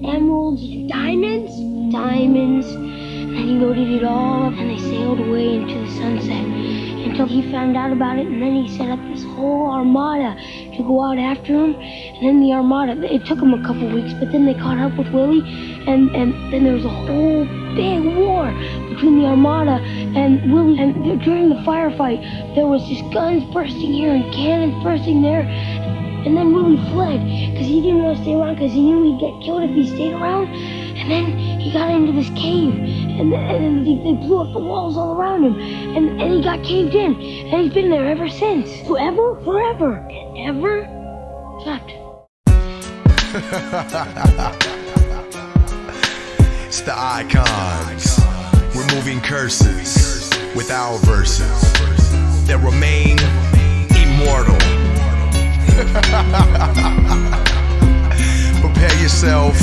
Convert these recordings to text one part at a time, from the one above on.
emeralds, diamonds. And then he loaded it all up and they sailed away into the sunset until he found out about it, and then he set up this whole armada to go out after him. And then the armada, it took him a couple weeks, but then they caught up with Willie, and then there was a whole big war between the armada and Willie. And during the firefight, there was just guns bursting here and cannons bursting there. And then Willie fled because he didn't want to stay around because he knew he'd get killed if he stayed around. And then he got into this cave, and then they blew up the walls all around him, and he got caved in, and he's been there ever since. Forever, and ever trapped. It's the icons, removing curses with our verses that remain immortal. Prepare yourself.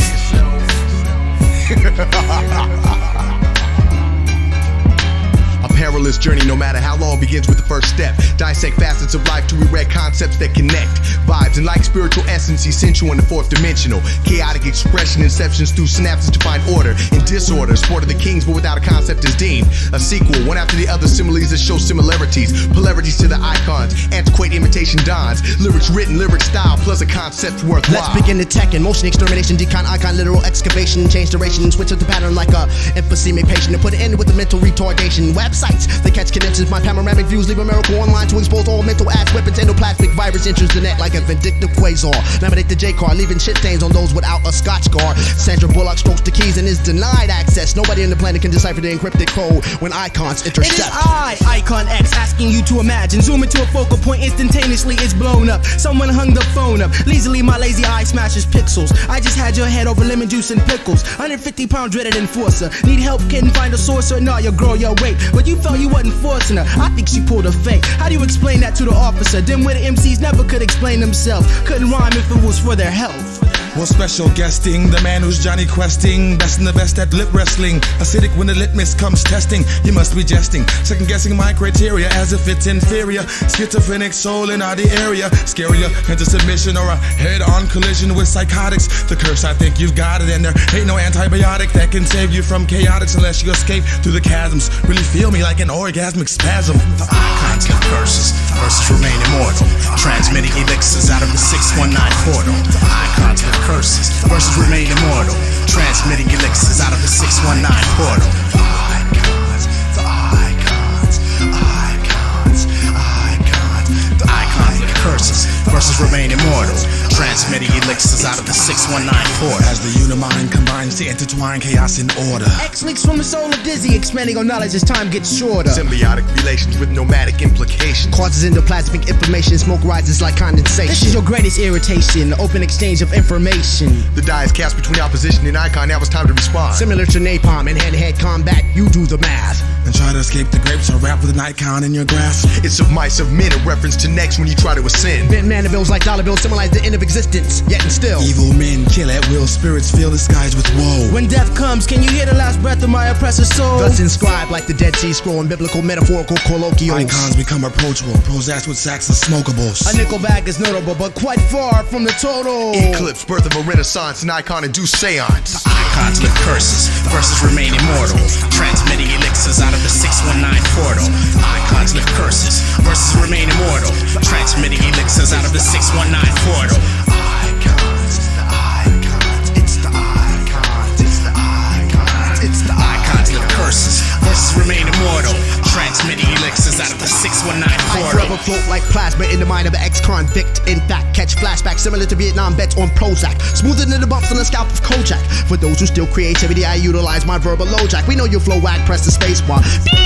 A perilous journey, no matter how long, begins with the first step. Dissect facets of life to reread concepts that connect. Vibes and like spiritual essence, essential in the fourth dimensional. Chaotic expression, inceptions through synapses to find order in disorder. Sport of the kings, but without a concept is deemed a sequel. One after the other, similes that show similarities. Polarities to the icons, antiquate imitation dons. Lyrics written, lyric style, plus a concept worthwhile. Let's begin attacking. Motion extermination, decon, icon, literal excavation. Change duration, switch up the pattern like a emphasis, make patient, and put an end with the mental retardation. Websites, they catch condenses. My panoramic views leave a miracle online to expose all mental acts. Weapons, endoplasmic virus enters the net like a vindictive quasar. Laminate the J-card, leaving shit stains on those without a Scotch guard. Sandra Bullock strokes the keys and is denied access. Nobody on the planet can decipher the encrypted code when icons intercept. It is I, Icon X, asking you to imagine. Zoom into a focal point, instantaneously it's blown up. Someone hung the phone up. Lazily my lazy eye smashes pixels. I just had your head over lemon juice and pickles. 150 pound dreaded enforcer. Need help, couldn't find a sorcerer. Nah, your girl, your weight. But you felt you wasn't forcing her. I think she pulled a fake. How do you explain that to the officer? Them with the MCs never could explain themselves. Couldn't rhyme if it was for their health. Well, special guesting, the man who's Johnny questing. Best in the best at lip wrestling. Acidic when the litmus comes testing. You must be jesting, second guessing my criteria as if it's inferior. Schizophrenic soul in the area. Scarier into submission or a head-on collision with psychotics. The curse, I think you've got it, and there ain't no antibiotic that can save you from chaotics unless you escape through the chasms. Really feel me like an orgasmic spasm. The icons live verses, verses remain immortal. Transmitting elixirs out of the 619 portal. The icons live curses, verses remain immortal. Transmitting elixirs out of the 619 portal. The icons, the icons, icons, icons. The icons live curses, verses remain immortal. Transmitting elixirs out of the 619 portal. As the unimind combines to intertwine chaos in order. X leaks from the soul of Dizzy, expanding on knowledge as time gets shorter. Symbiotic relations with nomadic implications. Causes endoplasmic inflammation, smoke rises like condensation. This is your greatest irritation, open exchange of information. The die is cast between opposition and icon, now it's time to respond. Similar to napalm in hand-to-hand combat, you do the math. And try to escape the grapes or rap with an icon in your grasp. It's of mice of men, a reference to next when you try to ascend. Bent mana bills like dollar bills symbolize the end of existence, yet and still. Evil men kill at will, spirits fill the skies with woe. When death comes, can you hear the last breath of my oppressor's soul? Thus inscribed like the Dead Sea Scroll in biblical metaphorical colloquials. Icons become approachable, prosacs with sacks of smokables. A nickel bag is notable, but quite far from the total. Eclipse, birth of a renaissance, an icon-induced seance. The icons live curses, verses remain immortal. Transmitting elixirs out of the 619 portal. The icons live curses, verses remain immortal. Transmitting elixirs out of the 619 portal. Icons, the icons, it's the icons, it's the icons, it's the icons live curses, verses remain immortal. Transmitting elixirs out of the 619 I portal. forever float like plasma in the mind of an ex-convict. In fact, catch flashbacks similar to Vietnam vets on Prozac. Smoother than the bumps on the scalp of Kojak. For those who steal creativity, I utilize my verbal LoJack. We know your flow whack, press the space bar.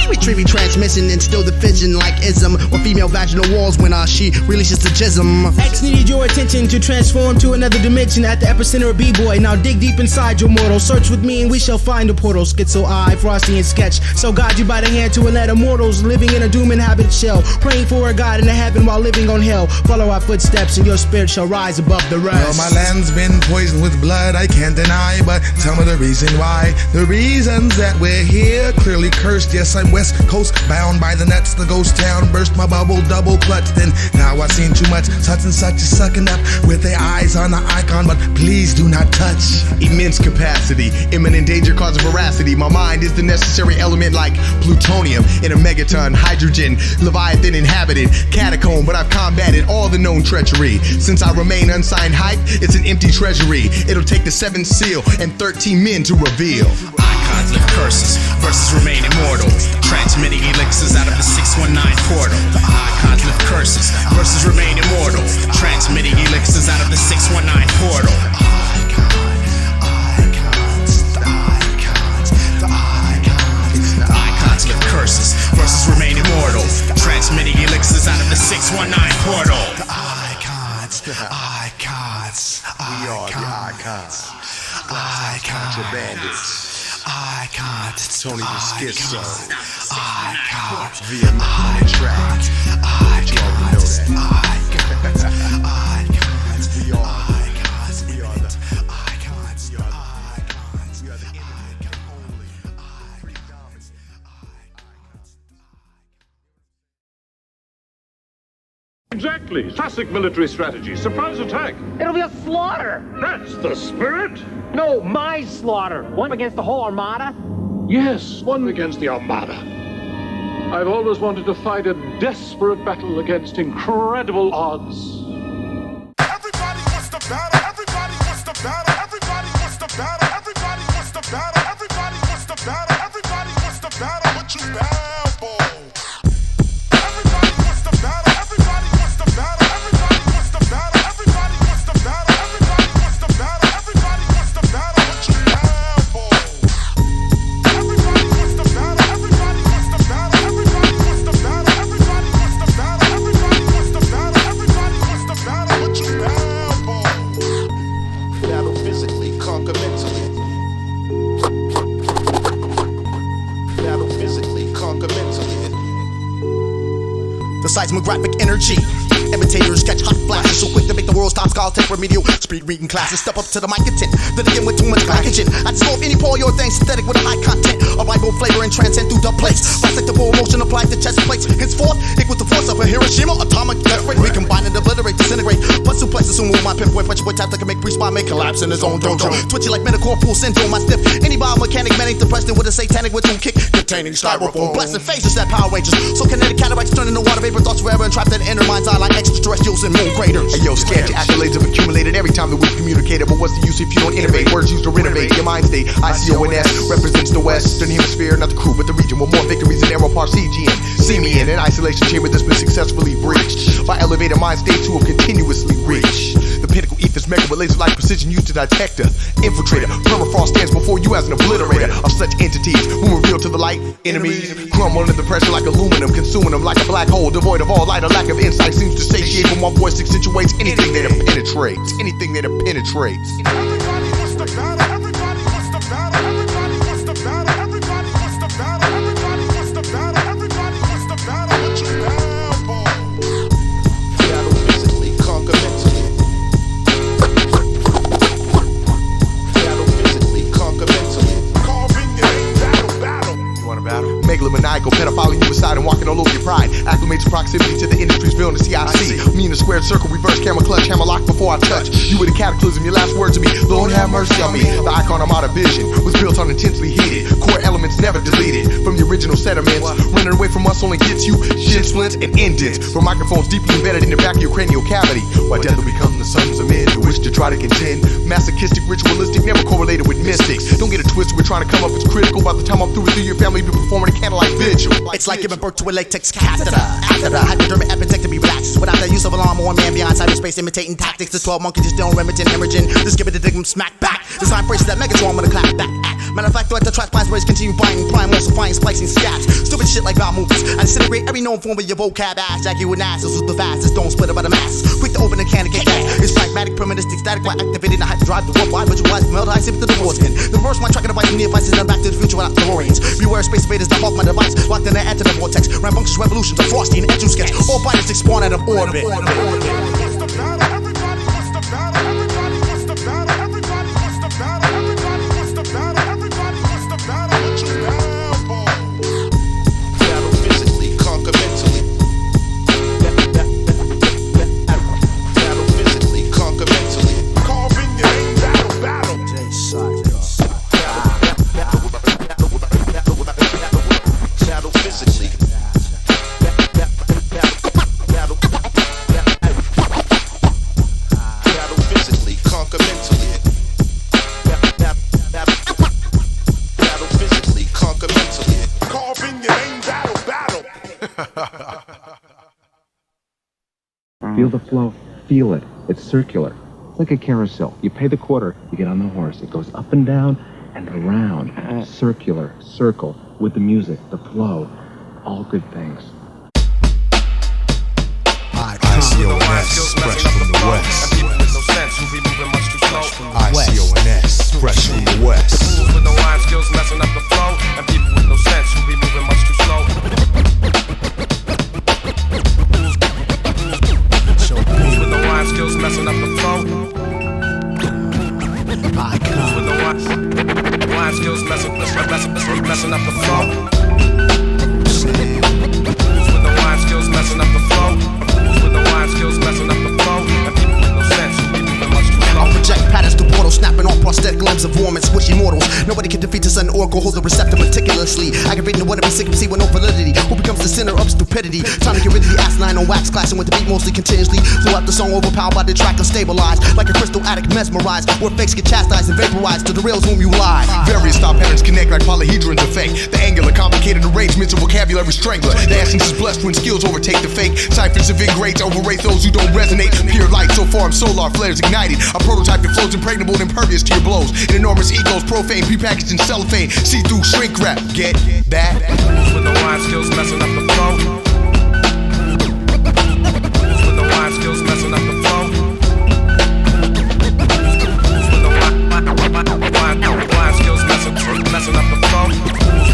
Retrieving transmission and still the fission like ism. Or female vaginal walls when she releases the jism. X needed your attention to transform to another dimension at the epicenter of B-Boy. Now dig deep inside your mortal. Search with me and we shall find a portal. Skitzo, Frosty, and Sketch. So guide you by the hand to a letter. Mortals living in a doom inhabited shell. Praying for a God riding to heaven while living on hell. Follow our footsteps and your spirit shall rise above the rest. Well, my land's been poisoned with blood, I can't deny, but tell me the reason why. The reasons that we're here, clearly cursed. Yes, I'm West Coast bound by the nuts. The ghost town burst my bubble, double clutched. And now I've seen too much. Such and such is sucking up with their eyes on the icon, but please do not touch. Immense capacity, imminent danger cause of veracity. My mind is the necessary element like plutonium in a megaton, hydrogen, Leviathan inhabited, catacomb, but I've combated all the known treachery. Since I remain unsigned hype, it's an empty treasury. It'll take the 7th seal and 13 men to reveal. Icons lift curses, verses remain immortal. Transmitting elixirs out of the 619 portal. The icons lift curses, verses remain immortal. Transmitting elixirs out of the 619 portal. Lift curses, verses remain immortal. Transmitting elixirs out of the 619 portal. The icons, icons, We are the icons. icons, Your bandits. icons, Tony the Skitzo. icons, Vietnam on the track. You already know that. We are the icons. We are the icons. We are the independent only. Predominant. Exactly. Classic military strategy. Surprise attack. It'll be a slaughter. That's the spirit. No, my slaughter. One against the whole Armada? Yes, one against the Armada. I've always wanted to fight a desperate battle against incredible odds. Everybody wants to battle. Everybody wants to battle. Everybody wants to battle. Everybody wants to battle. Everybody wants to battle. Everybody wants to battle. What you down for? Everybody wants to battle. Everybody wants to battle. Everybody wants to battle. Everybody wants to battle. Everybody wants to battle. Everybody wants to battle. What you down for? Everybody wants to battle. Everybody wants to battle. Everybody wants to battle. Everybody wants to battle. Everybody wants to battle. Everybody wants to battle. What you down for? Battle physically, conquer mentally. Battle physically, conquer mentally. The seismographic energy. Imitators catch hot flashes so quick to make the world's top scholar take remedial speed reading classes. Step up to the mic and then again with too much packaging. I dissolve any pour your thing synthetic with a high content of rival flavor and transcend through the place. Bisectable motion applied to chest plates. Henceforth, equal the force of a Hiroshima atomic death rate. We combine and obliterate, disintegrate. But suplex assume my pinpoint punch which tap that can make pre-spawn may collapse in his own dojo. Twitchy like metacorporal syndrome. I stiff any biomechanic man ain't depressed with a satanic rhythm kick containing styrofoam. Blasting phases that Power Rangers. So kinetic cataracts turn into water vapor thoughts forever and trapped in inner mind's eye like extraterrestrials and moon craters. Hey yo, sketch accolades have accumulated every time that we've communicated, but what's the use if you don't innovate? Words used to renovate your mind state. ICONS represents the Western Hemisphere, not the crew, but the region with more victories than Arrow Parsegian. See me in an isolation chamber that's been successfully breached by elevated mind states who have continuously reached the pinnacle ethos mega with laser-like precision used to detect her. Infiltrator, permafrost stands before you as an obliterator of such entities who reveal to the light enemies crumble under the pressure like aluminum, consuming them like a black hole devoid of all light. A lack of insight seems to satiate when my voice accentuates anything that it penetrates. Anything that it penetrates. Everybody wants to battle. Everybody wants to battle. Everybody wants to battle. Everybody wants to battle. Everybody wants to battle. Everybody wants to battle. What you down for? Battle physically, conquer mentally. Battle physically, conquer mentally. Carving your name, battle. You want a battle? Megalomaniacal, pedophile, you aside and walking all over your pride. Acclimate to proximity to the industry's villain, the CIC. Me in a squared circle, reverse camera clutch, hammer lock before I touch. You with a cataclysm, your last word to me, Lord have mercy on me. The icon Armada vision was built on intensely heated. Core elements never deleted from the original sediments. Running away from us only gets you shin splints and indents. From microphones deeply embedded in the back of your cranial cavity. Why death will become the sons of men who wish to try to contend. Masochistic, ritualistic, never correlated with mystics. Don't get it twisted, we're trying to come up as critical. By the time I'm through with you, your family be performing a candlelight vigil. It's like giving birth to a latex catheter. After the hypodermic epitectomy relaxes without the use of a lawnmower, man beyond cyberspace imitating tactics. The 12 monkeys just don't hemorrhaging. This give it a dig 'em smack back. This time phrases that Megatron with a clap back. Matter of fact, threat the track spies ways continue biting, prime falsifying, splicing scats. Stupid shit like bowel movements. I disintegrate every known form of your vocab ass. Jack you with asses with the fastest, don't split it by the masses. Quick to open a can and get gas. It's pragmatic, primitive, static, while activating the hype drive, the warp wide, visualize, melt, I sip to the foreskin. The reverse my track of device, near devices, and back to the future without DeLoreans. Beware space invaders that off my device, locked in the enter the vortex. Rambunctious revolutions of Frosty and Ech-U-Sketch. All fighters spawn out of orbit. Feel the flow, feel it. It's circular. It's like a carousel. You pay the quarter, you get on the horse. It goes up and down and around. Circular, circle, with the music, the flow, all good things. ICONS, fresh from the west. ICONS, fresh from the west. With no line skills messing up the flow, and people with no sense who be moving much too slow. With no line skills messing up the flow. With no line skills messing up the flow. With no line skills messing up the flow. With no line skills messing up the flow, and people with no sense who be moving much too slow. I'll project patterns through portals, snapping off prosthetic limbs of warm and squishy mortals. Nobody can defeat the sun oracle, hold the receptor meticulously. Aggravating the wannabe secrecy with no validity. Who becomes the center of stupidity? Time to get rid of the asinine on wax, clashing with the beat mostly continuously. Throughout the song, overpowered by the track and stabilized. Like a crystal addict mesmerized, where fakes get chastised and vaporized to the reals whom you lie. Various thought patterns connect like polyhedrons of fake. The angular, complicated arrangements of vocabulary strangler. The essence is blessed when skills overtake the fake. Ciphers of ingrates overrate those who don't resonate. Pure light, so far I'm solar flares ignited. A prototype that flows impregnable and impervious to your blows. In enormous egos, profane, prepackaged in cellophane. See-through shrink wrap, get that? With no line skills messing up the flow. With no line skills messing up the flow. With no line skills messing up the flow.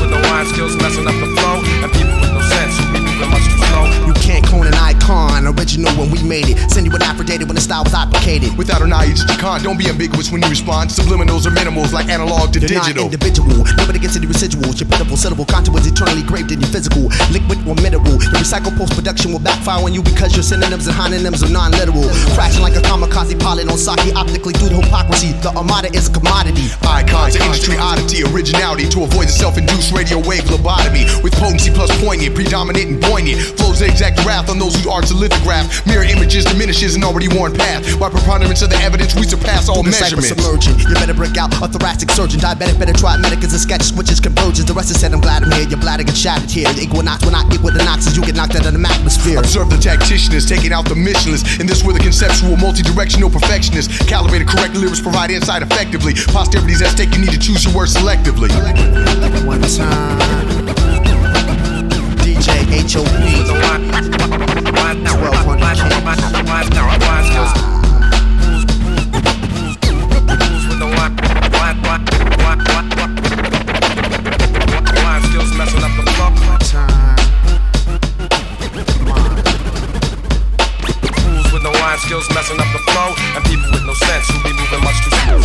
With no line skills messing up the flow, and people with no sense who be moving much too slow. You can't clone an icon, original when we made it. Send you an Aphrodite when the style was applicated. Without an eye, you just a con. Don't be ambiguous when you respond. Subliminals are minimals like analog to They're digital. Not individual. Nobody gets any residuals. Your pitiful syllable content was eternally engraved in your physical. Liquid or mineral. The recycled post-production will backfire on you because your synonyms and homonyms are non-literal. Crashing like a kamikaze pilot on sake optically due to hypocrisy. The Armada is a commodity. Icons, an industry oddity, originality to avoid the self-induced radio wave lobotomy. With potency plus poignant, predominant and poignant. Flows exact wrath on those whose art's a lithograph. Mirror images diminishes an already worn path. While preponderance of the evidence, we surpass all measurements. Submerging. You better break out a thoracic surgeon. Diabetic, better try medic as a sketch switches convergence. The rest is said, I'm glad I'm here. Your bladder gets shattered here. The equinox will not equal the noxes. You get knocked out of the atmosphere. Observe the tactician is taking out the missionless. And this where the conceptual, multi-directional perfectionist. Calibrated correct lyrics provide insight effectively. Posterity's at stake, you need to choose your words selectively. One time. DJ H.O.P. 1200 skills messing up the flow. Fools with no line skills messing up the flow, and people with no sense who be moving much too slow.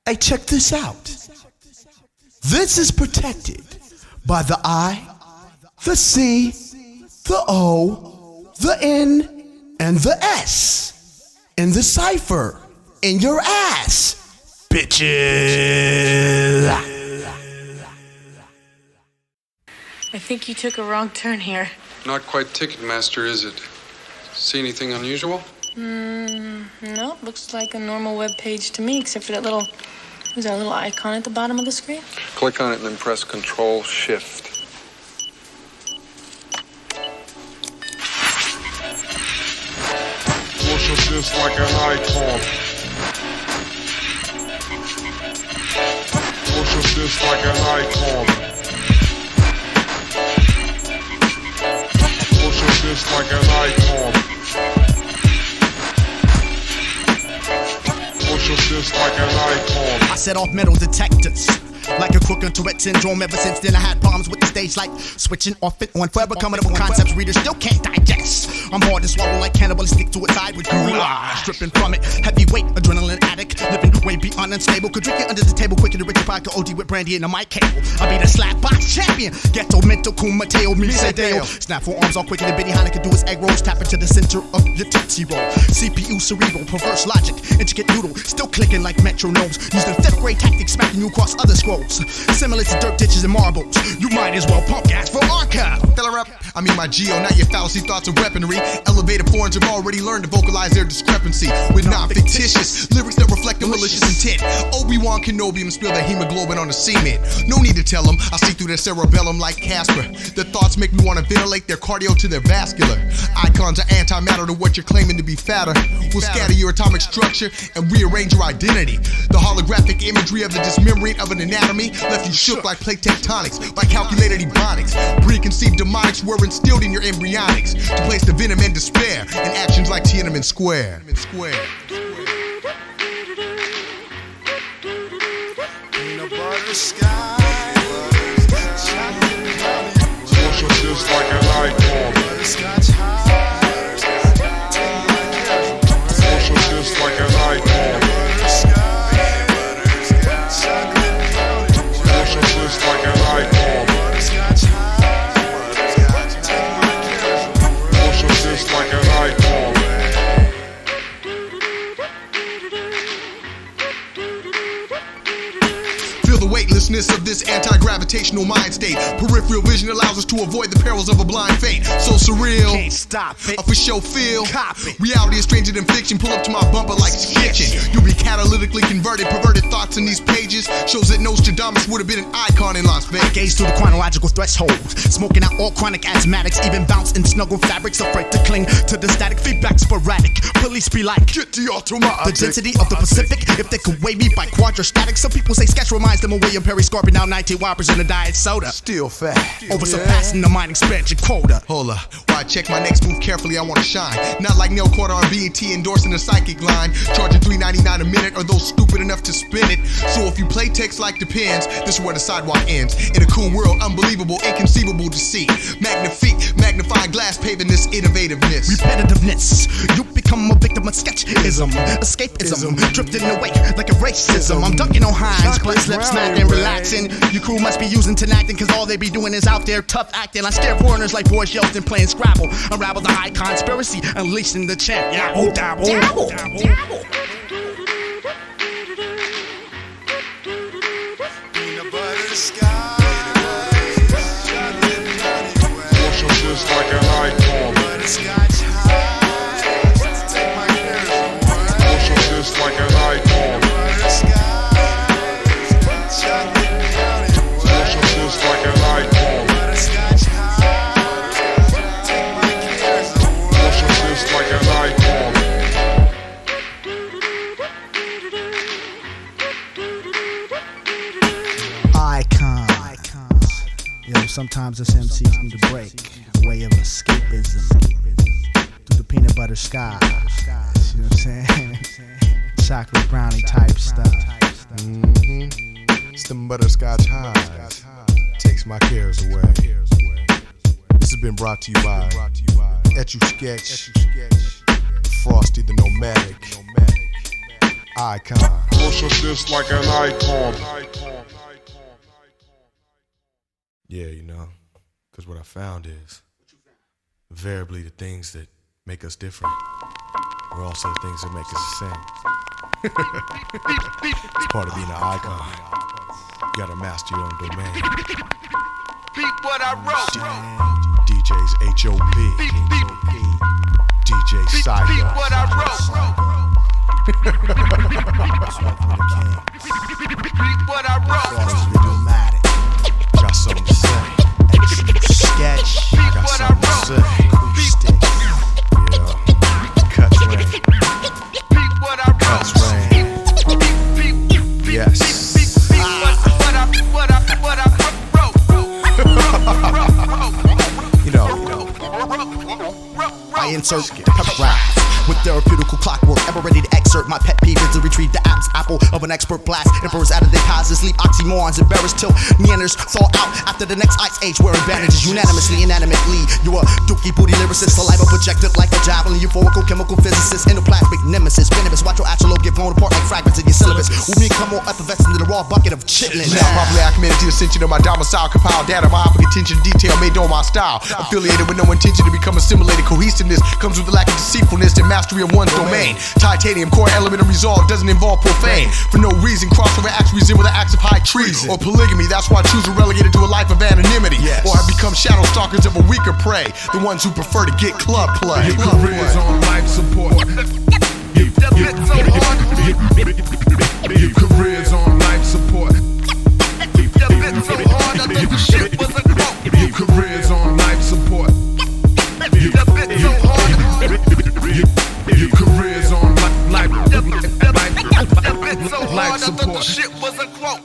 Hey, check this out. This is protected by the I, the C, the O, the N, and the S in the cipher. in your ass, bitches. I think you took a wrong turn here. Not quite Ticketmaster, is it? See anything unusual? No, looks like a normal web page to me, except for that little, who's that little icon at the bottom of the screen? Click on it and then press Control-Shift. Worship this like an icon. Worship this like an icon. Worship this like an icon. Worship this like an icon. I set off metal detectors like a crook on Tourette syndrome. Ever since then I had problems with the stage, like switching off it on forever, coming up with concepts readers still can't digest. I'm hard to swallow like cannibalistic to its side with goulash dripping from it. Heavyweight adrenaline addict, living way beyond unstable. Could drink it under the table quicker than Richie Pie could OD with brandy in a mic cable. I be the slap box champion, ghetto mental kumateo, me say dale. Snap for arms all quicker than Benny Hanna could do his egg rolls. Tap into the center of your tootsie roll. CPU cerebral, perverse logic, intricate noodle, still clicking like metronomes. Using 5th grade tactics, smacking you across other scrolls. Similar to dirt ditches and marbles. You might as well pump gas for archive. Filler up, I mean my geo, not your fallacy thoughts of weaponry. Elevated foreigners have already learned to vocalize their discrepancy with non-fictitious lyrics that reflect a malicious intent. Obi-Wan Kenobi and spill their hemoglobin on the cement. No need to tell them, I see through their cerebellum like Casper. Their thoughts make me want to ventilate their cardio to their vascular. Icons are antimatter to what you're claiming to be fatter. We'll scatter your atomic structure and rearrange your identity. The holographic imagery of the dismembering of an anatomy left you shook like plate tectonics, by calculated ebonics. Preconceived demonics were instilled in your embryonics to place the venom and despair in actions like Tiananmen Square. Peanut butter sky. Worship this like an icon. Butterscotch high. Worship this like an icon. Worship this like an icon. Worship this like an icon. Feel the weightlessness of this anti-gravitational mind state. Peripheral vision allows us to avoid the perils of a blind fate. So surreal, Can't stop it. a for show feel. Cop it. Reality is stranger than fiction. Pull up to my bumper like sketching. You'll be catalytically converted. Perverted thoughts in these pages shows that Nostradamus would have been an icon in Las Vegas. Gaze through the chronological threshold, smoking out all chronic asthmatics, even bounce in snuggle fabrics, afraid to cling to the static feedback sporadic. Police be like, Get the automatic. the density of the Pacific, if they could weigh me by quadrastatic. Some people say sketch reminds them of William Perry scarping out 19 whoppers in a diet soda. Still fat. Over surpassing the mind expansion quota. Hold up, while I check my next move carefully, I wanna shine. Not like Nell Carter on BET endorsing a psychic line, charging $3.99 a minute, or those stupid enough to spin it. So if you play text like depends, this is where the sidewalk ends. In a cool world, unbelievable, inconceivable to see. Magnifique, magnifying glass paving this innovativeness. Repetitiveness, you become a victim of sketchism, escapism, drifting away like a racism. I'm dunking on Hines, clean slip, snapping, relaxing. Your crew must be using tenactin', cause all they be doing is out there tough acting. I scare foreigners like Boris Yeltsin playing Scrabble. Unravel the high conspiracy, unleashing the champ. Yabble, dabble, dabble, dabble. Peanut butter sky. Worship this like an icon. Butterscotch high. Take my cares away. Worship this like an icon. Worship this like an icon. Butterscotch high. Take my cares away. Worship this like an icon. Icons. Yo, sometimes us MCs need a break. A way of escapism. Through the peanut butter sky. You know what I'm saying? Chocolate brownie type stuff. It's them butterscotch highs. Takes my cares away. This has been brought to you by Ech-U-Sketch, Frosty da Knowmatic, Icon. Worship this like an icon. Yeah, you know, because what I found is invariably the things that make us different are also the things that make us the same. It's part of being an icon. You gotta master your own domain. Peep what I wrote. DJ's H.O.P. DJ Cipher. Peep what I wrote. Peep what I wrote. Frosty da Knowmatic. Got something to say. Ech-U-Sketch. I got something to say. Acoustic. Yeah. Cuts rain. Peep what I wrote. Cuts rain. Yes. You know, I insert the pepper rap with therapeutical clockwork, ever ready to exert my pet peeve is to retrieve the apple of an expert blast. Emperors out of their palaces, sleep oxymorons, embarrassed till Neanders thaw out after the next ice age, where advantages unanimously, inanimmately. You're a dookie booty lyricist, saliva projected like a javelin, euphorical chemical physicist, endoplasmic nemesis, venomous. Watch your actual get blown apart like fragments in your syllabus. Will become more effervescent than a raw bucket of chitlins. Now properly acclimated to the ascension of my domicile, compiled data, my optic attention to detail made on my style. Affiliated with no intention to become assimilated, cohesiveness comes with the lack of deceitfulness and mastery of one's domain. Titanium, core element of resolve, doesn't involve profane. For no reason, crossover acts resemble the acts of high treason or polygamy. That's why Jews are relegated to a life of anonymity, or have become shadow stalkers of a weaker prey, the ones who prefer to get club play. Your career's on life support. Your career's on life support. Your career's on life support. Your career's on life support.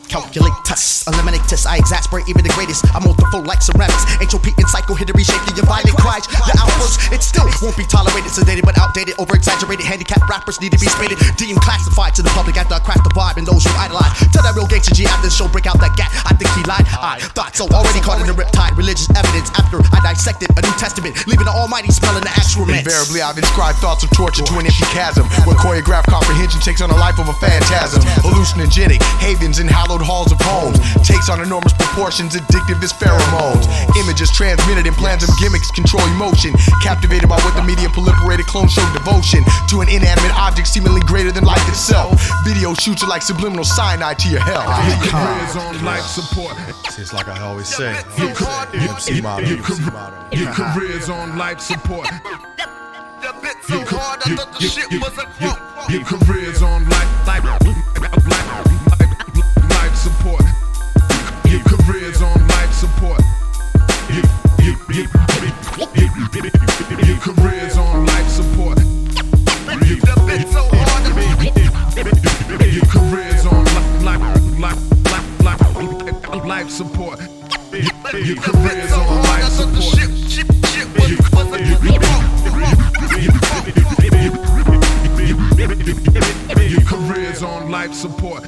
Calculate tests, eliminate tests, I exasperate even the greatest. I'm multiple like ceramics. HOP and psycho hit to reshape your violent cries. Your outbursts, it still won't be tolerated. Sedated but outdated, over exaggerated. Handicapped rappers need to be spaded. Deemed classified to the public after I crack the vibe and those who idolize. Tell that real gangster G after the show, break out that gap. I think he lied. I thought so. Already caught in the riptide. Religious evidence after I dissected a New Testament, leaving the Almighty smelling the excrement. Invariably, I've inscribed thoughts of torture to an empty chasm, where choreographed comprehension takes on the life of a phantasm. Hallucinogenic havens in hallowed halls of homes, takes on enormous proportions, addictive as pheromones. Images transmitted in plans of gimmicks control emotion, captivated by what the media proliferated clones show devotion to an inanimate object seemingly greater than life itself. Video shoots are like subliminal cyanide to your hell. Your career's on life support. It's like I always say. MC motto. Your career's on life support. Your career's on life support. Your career's on life support. Your career's on life support. Your career's on life support. Your career's on life support. Your career's on life support.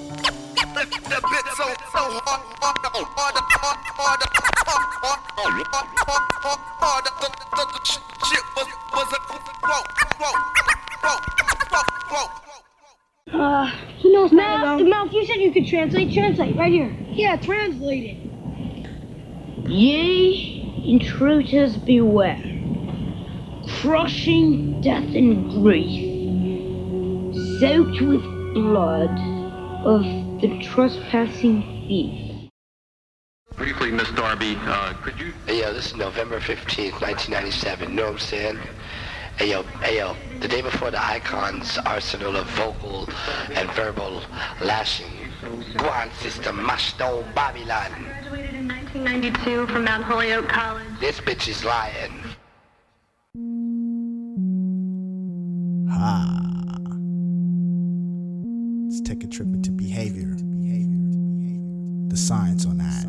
He knows Mouth, you said you could translate. Translate, right here. Yeah, translate it. Ye intruders beware, crushing death and grief, soaked with blood of the trespassing thief. Briefly, Miss Darby, could you... Hey, yo, this is November 15th, 1997, know what I'm saying? Hey, yo, the day before the Icon's arsenal of vocal and verbal lashing. Guan system mashed on Babylon. Graduated in 1992 from Mount Holyoke College. This bitch is lying. Let's take a trip into behavior. The science on that.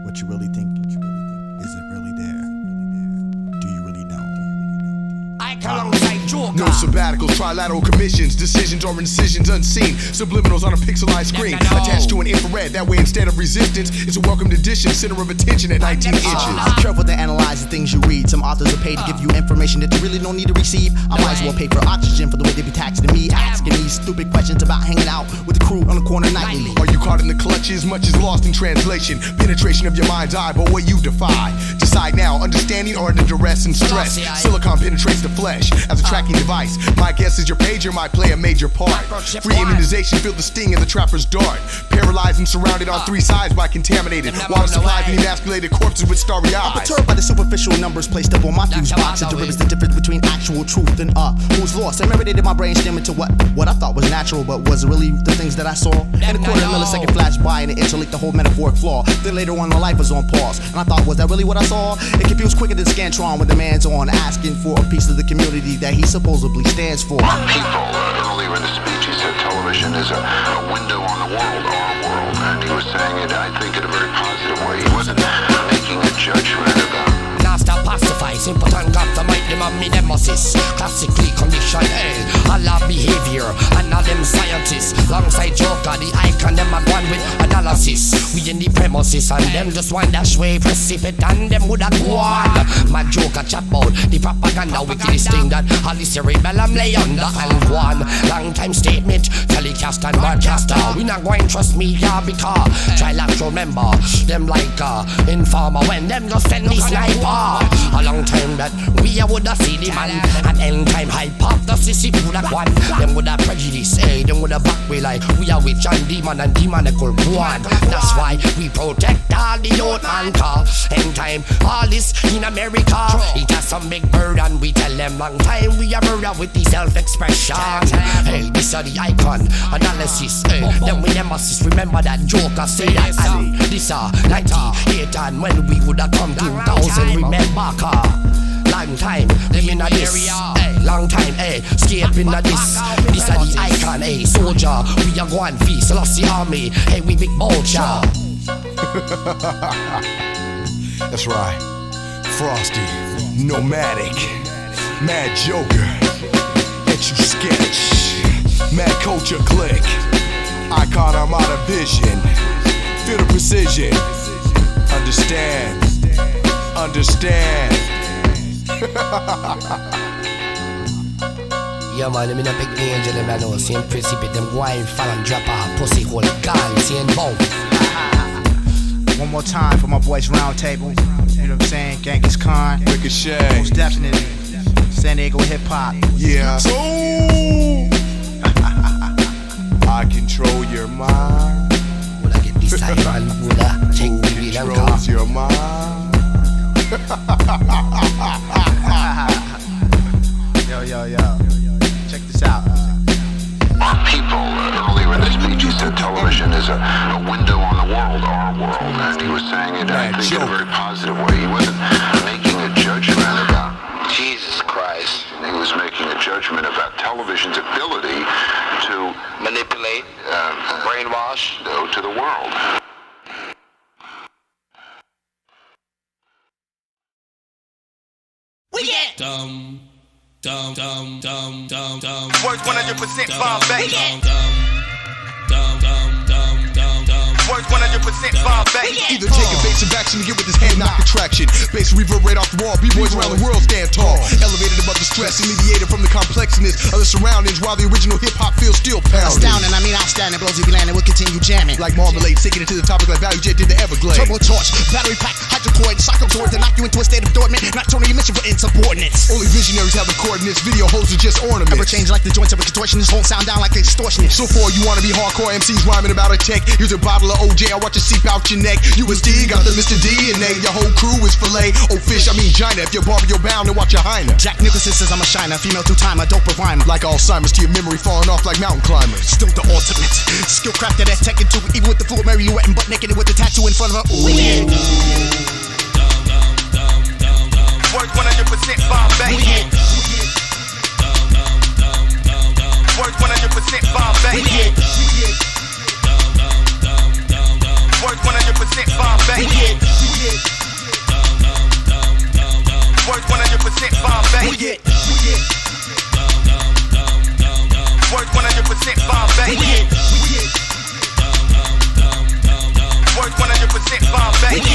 What you really think? Is it really there? Do you really know? No sabbaticals, trilateral commissions, decisions or indecisions unseen, subliminals on a pixelized screen, attached to an infrared. That way, instead of resistance, it's a welcomed addition, center of attention at 19 inches. Careful to analyze the things you read. Some authors are paid to give you information that you really don't need to receive. I might as well pay for oxygen for the way they be taxing me, asking these stupid questions about hanging out with the crew on the corner nightly. Are you caught in the clutches? Much is lost in translation. Penetration of your mind's eye, but what you defy. Decide now, understanding or under duress and stress. Silicon penetrates the flesh as a tracking device. My guess is your pager might play a major part. Free immunization, feel the sting of the trapper's dart. Paralyzed and surrounded on three sides by contaminated water supplies and emasculated corpses with starry eyes. I'm perturbed by the superficial numbers placed up on my fuse box. It derivatives the difference between actual truth and who's lost. I marinated my brain stem into what I thought was natural, but was really the things that I saw. And a quarter millisecond flashed by and it interlinked the whole metaphoric flaw. Then later on, my life was on pause, and I thought, was that really what I saw? It confused quicker than Scantron when the man's on, asking for a piece of the community that he supposedly stands for. People, earlier in the speech, he said television is a window on the world, our world, and he was saying it, I think, in a very positive way. He wasn't making a judgment about. Stop pacify, important got the might, them and me nemesis. Classically conditioned, all our behavior, and all them scientists. Alongside Joker, the icon, them are gone with analysis. We in the premises, and them just one dash way, precipitate, and them would have gone. My Joker chat about the propaganda, wickedest thing that all the cerebellum lay under and one. Long time statement, telecast and broadcaster. We not going to trust media because try like to remember them like informer when them just send me sniper. A long time that we woulda see the man, and end time hypothesis if woulda one. Them woulda prejudice, them woulda back way like we are with John Demon and demonical one. That's why we protect all the youth man car. End time, all this in America. It has some big burden, we tell them long time we are murder with the self-expression. Hey, this are the icon analysis. Then we nemesis, remember that Joker say that. And this are 98 and when we woulda come 2000, remember car. Long time, them in a this. Long time, escape in a this. This are the icon, soldier. We are going feast, lost the army. Hey, we big vulture. That's right. Frosty, Knowmatic, Mad Joker, Ech-U-Sketch, Mad Culture Click, Icon Armada Vision, feel the precision, understand. Yeah man, I'm in a big danger, them I know. Same precipitate, them wild fall and drop off. Pussy hole gun, seeing bomb. One more time for my boys round table. You know what I'm saying? Genghis Khan, Ricochet, most definitely San Diego hip hop. Yeah. So I control your mind. Would I get this time on? Would I take the wheel and car? Controls your mind. Yo. Check this out. People, earlier in the speech, he said television is a window on the world, our world, and he was saying it, I think, in a very positive way. He wasn't making a judgment about Jesus Christ. He was making a judgment about television's ability to manipulate, brainwash, to the world. We get dumb. Words 100% Bombay. Words 100% Bombay. Either take evasive action to get with his hand knock attraction. Bass reverberate off the wall. B-boys around the world stand tall. Elevated above the stress, alleviated from the complexness of the surroundings, while the original hip-hop feels still pounding. Astounding, I mean outstanding. Blows if you land and we'll continue jamming. Like marmalade, taking it to the topic like Value Jet did the Everglades. Turbo torch, battery pack, hydrocoid, psycho sword to knock you into a state of dormant. Not turning your mission for insubordinates. Only visionaries have the coordinates. Video holes are just ornaments. Ever change like the joints of a contortionist. Won't sound down like an extortionist. So far you wanna be hardcore MCs rhyming about a tech. Here's a bottle of OJ, I watch it seep out your neck. USD got the Mr. DNA. Your whole crew is filet. Oh fish, I mean China. If you're barber, you're bound to watch your hyena. Jack Nicholson says I'm a shiner. Female two-timer, dope of rhyme. Like Alzheimer's to your memory, falling off like mountain climbers. Still the ultimate. Skill crafted as Tekken 2. Even with the fluid Mary Lou and butt naked with the tattoo in front of her. Ooh, yeah. Words 100% Bombay. Words 100% Bombay. Words 100% Bombay. Words 100% Bombay. Words 100% Bombay. Words 100% Bombay.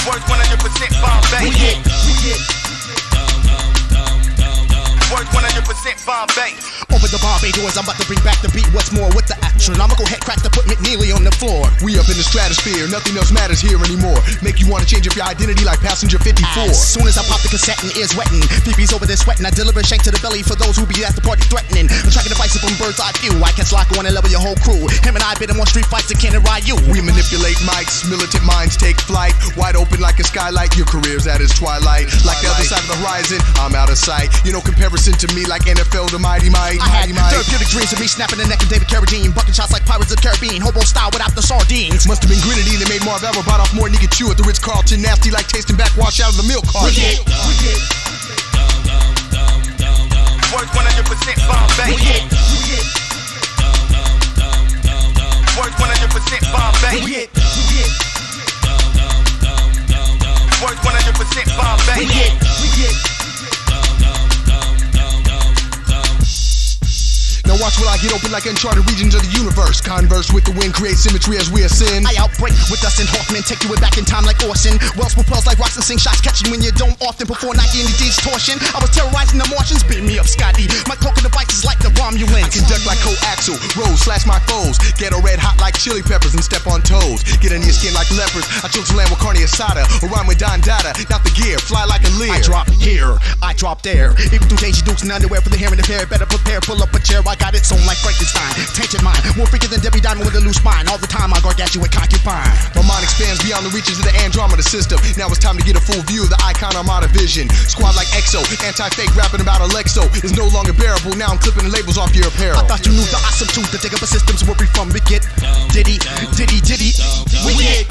Words 100% Bombay. Words 100% Bombay. Open the Bombay doors, I'm about to bring back the beat. What's more with the astronomical head crack to put McNeely on the floor. We up in the stratosphere, nothing else matters here anymore. Make you wanna change up your identity like passenger 54. As soon as I pop the cassette and ears wetting, PP's over there sweating. I deliver a shank to the belly for those who be at the party threatening. I'm tracking devices from bird's eye view. I catch lock on and level your whole crew. Him and I been in more street fights than Ken and Ryu. We manipulate mics, militant minds take flight. Wide open like a skylight, your career's at its twilight. Like the other side of the horizon, I'm out of sight. You know comparison to me like NFL to Mighty Might. I had therapeutic dreams of me snapping the neck of David Carradine, bucking shots like Pirates of the Caribbean, hobo style without the sardines. Must have been grenadine that made Marv ever bite off more than he could chew at the Ritz-Carlton. Nasty like tasting backwash out of the milk carton. Work 100% Bombay. Work 100% Bombay. Work 100% Bombay. Now watch while I get open like uncharted regions of the universe. Converse with the wind, create symmetry as we ascend. I outbreak with Dustin Hoffman, take you way back in time like Orson. Wells propels like rocks and sing shots, catching when you don't often. Before Nike and the distortion, I was terrorizing the Martians. Beat me up, Scotty. My cloaking devices like the Romulans. I conduct like coaxial, roll, slash my foes. Ghetto red hot like chili peppers and step on toes. Get under your skin like leopards. I chose to land with carne asada, or rhyme with Don Dada. Not the gear, fly like a Lear. I drop here, I drop there. Even through Daisy Dukes and underwear for the hair and the hair. Better prepare, pull up a chair. I got it sewn like Frankenstein. Tainted mind, more freaky than Debbie Diamond with a loose spine. All the time I gargantuan concubine. My mind expands beyond the reaches of the Andromeda system. Now it's time to get a full view of the icon Armada vision. Squad like EXO, anti-fake rapping about Alexo is no longer bearable. Now I'm clipping the labels off your apparel. I thought you knew the awesome truth. The dig up a systems where we from. We get diddy, diddy, diddy. We get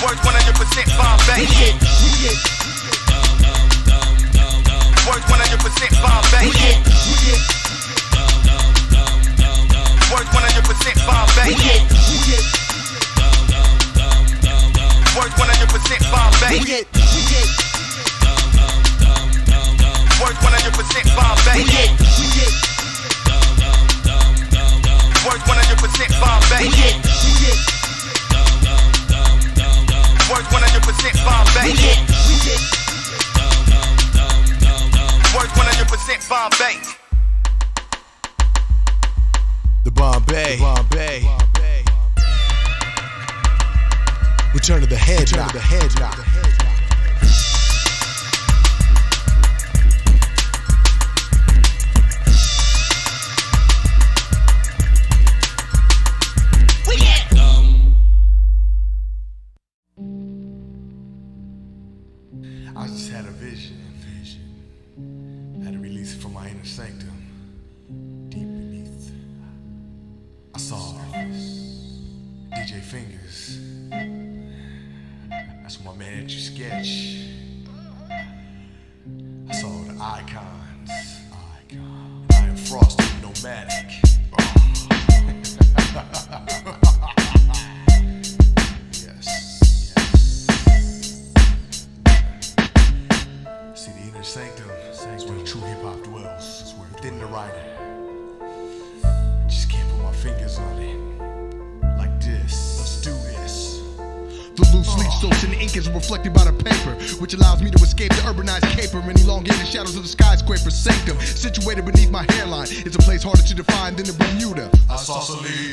work 100% Bombay. Work 100% Bombay. Work 100% Bombay. Work 100% Bombay. Work 100% Bombay. Work 100% Bombay. Work 100% Bombay. Work 100% Bombay. The Bombay. Return to the head knock. I just had a vision. Had to release it from my inner sanctum. Deep beneath, I saw DJ Fingers. That's my man Ech-U-Sketch. I saw the icons. I am Frosty da Knowmatic. See, the inner sanctum is where the true hip-hop dwells. It's where within the writer. I just can't put my fingers on it. Like this. Let's do this. The loose leaf soaks in the ink is reflected by the paper, which allows me to escape the urbanized caper and elongated shadows of the skyscraper. Sanctum, situated beneath my hairline, is a place harder to define than the Bermuda.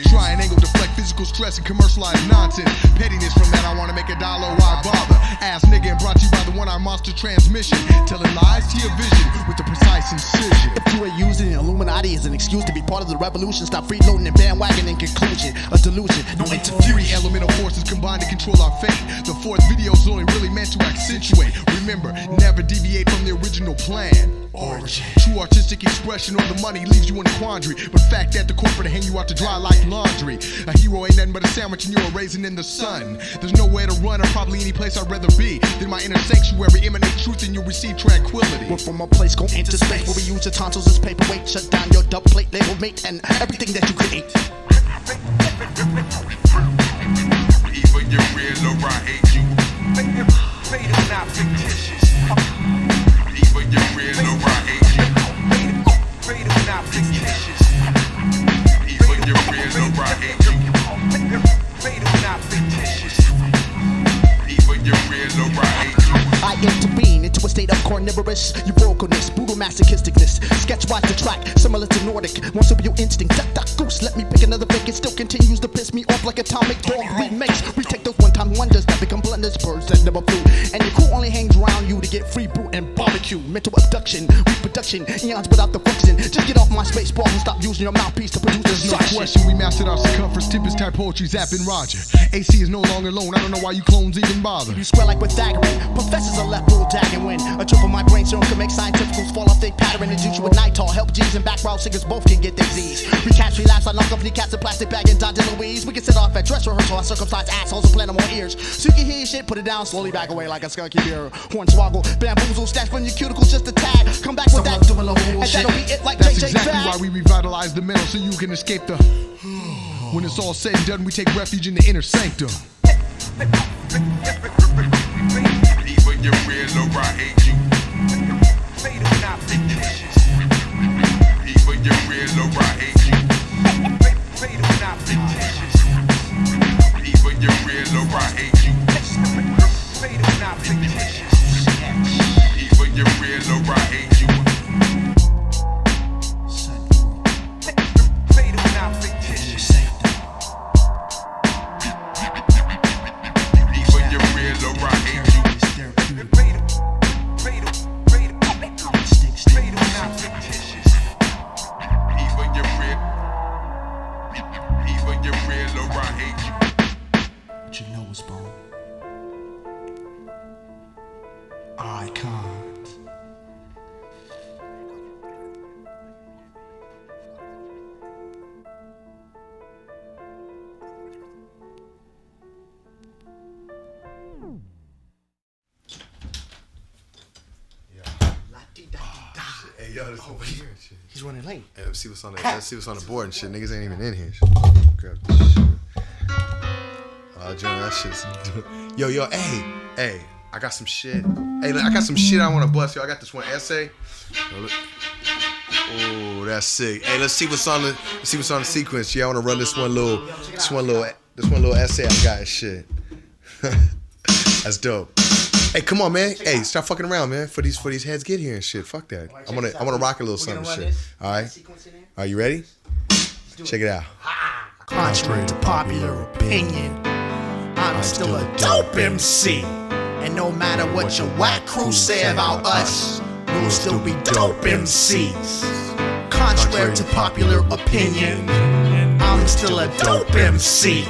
Try and angle deflect physical stress and commercialized nonsense. Pettiness from that I want to make $1, why bother? Ass nigga, and brought to you by the one-eye monster transmission, telling lies to your vision with a precise incision. If you are using Illuminati as an excuse to be part of the revolution, stop freeloading and bandwagon. In conclusion, a delusion, no interference. Three elemental forces combined to control our fate. The fourth video is only really meant to accentuate. Remember, never deviate from the original plan. Origin. True artistic expression on the money leaves you in a quandary, but fact that the corporate hang you out to dry like laundry. A hero ain't nothing but a sandwich and you're a raisin in the sun. There's nowhere to run or probably any place I'd rather be than my inner sanctuary. Emanate truth and you'll receive tranquility. We're from a place go into space where we use your tonsils as paperweight. Shut down your dub plate, label mate, and everything that you create. Either you're real or I hate you. Fate is not fictitious. Either you're real or I hate you. Fate is not fictitious. Either you're real or I hate you. Fate is not fictitious. Either you're real or I hate you. I intervene into a state of carnivorous, euphoricalness, brutal masochisticness. Sketch watch the track, similar to Nordic. Once of your instinct, duck, goose. Let me pick another pick. It still continues to piss me off like atomic bomb remakes. We take those one-time wonders that become blunders, birds that never flew. And your crew only hangs around you to get free brew and barbecue. Mental abduction, reproduction, eons without the function. Just get off my space bar and stop using your mouthpiece to produce There's no destruction. question, we mastered our circumference. Tempest type poetry, zapping Roger. AC is no longer alone. I don't know why you clones even bother. You square like Pythagorean. Professors are left rule dagging when a trip of my brain serum can make scientificals fall off their pattern and induce you with nitol. Help G's and back row singers both can get their Z's. Recapture relapse, I knock off the cats in plastic bag and Dodge Louise. We can set off at dress rehearsal. I circumcise assholes and plant them on ears. So you can hear your shit, put it down, slowly back away like a skunky beer. Hornswoggle, bamboozle, stash from your cuticles just a tag. Come back with that, doing a whole and that'll be it like That's JJ exactly Fad. why we revitalize the mental so you can escape the. When it's all said and done, we take refuge in the inner sanctum. Either you're real or I hate you. Either you're real or I hate you. Either you're real or I hate you. Either you're real or I hate you. Hey, yo, this over here and shit. He's running late. Hey, let's see what's on the board and shit. Niggas ain't even in here. Grab this shit. John, that shit's. Yo, hey, I got some shit. Hey, look, I got some shit I want to bust. Yo, I got this one essay. Oh, that's sick. Hey, let's see what's on the sequence. Yeah, I want to run this one little essay I got and shit. That's dope. Hey, come on, man. Hey, stop fucking around, man. For these heads get here and shit. Fuck that. I wanna rock a little something shit. All right. Are you ready? Check it out. Contrary to popular opinion, I'm still a dope MC. And no matter what your whack crew say about us, we'll still be dope MCs. Contrary to popular opinion, I'm still a dope MC.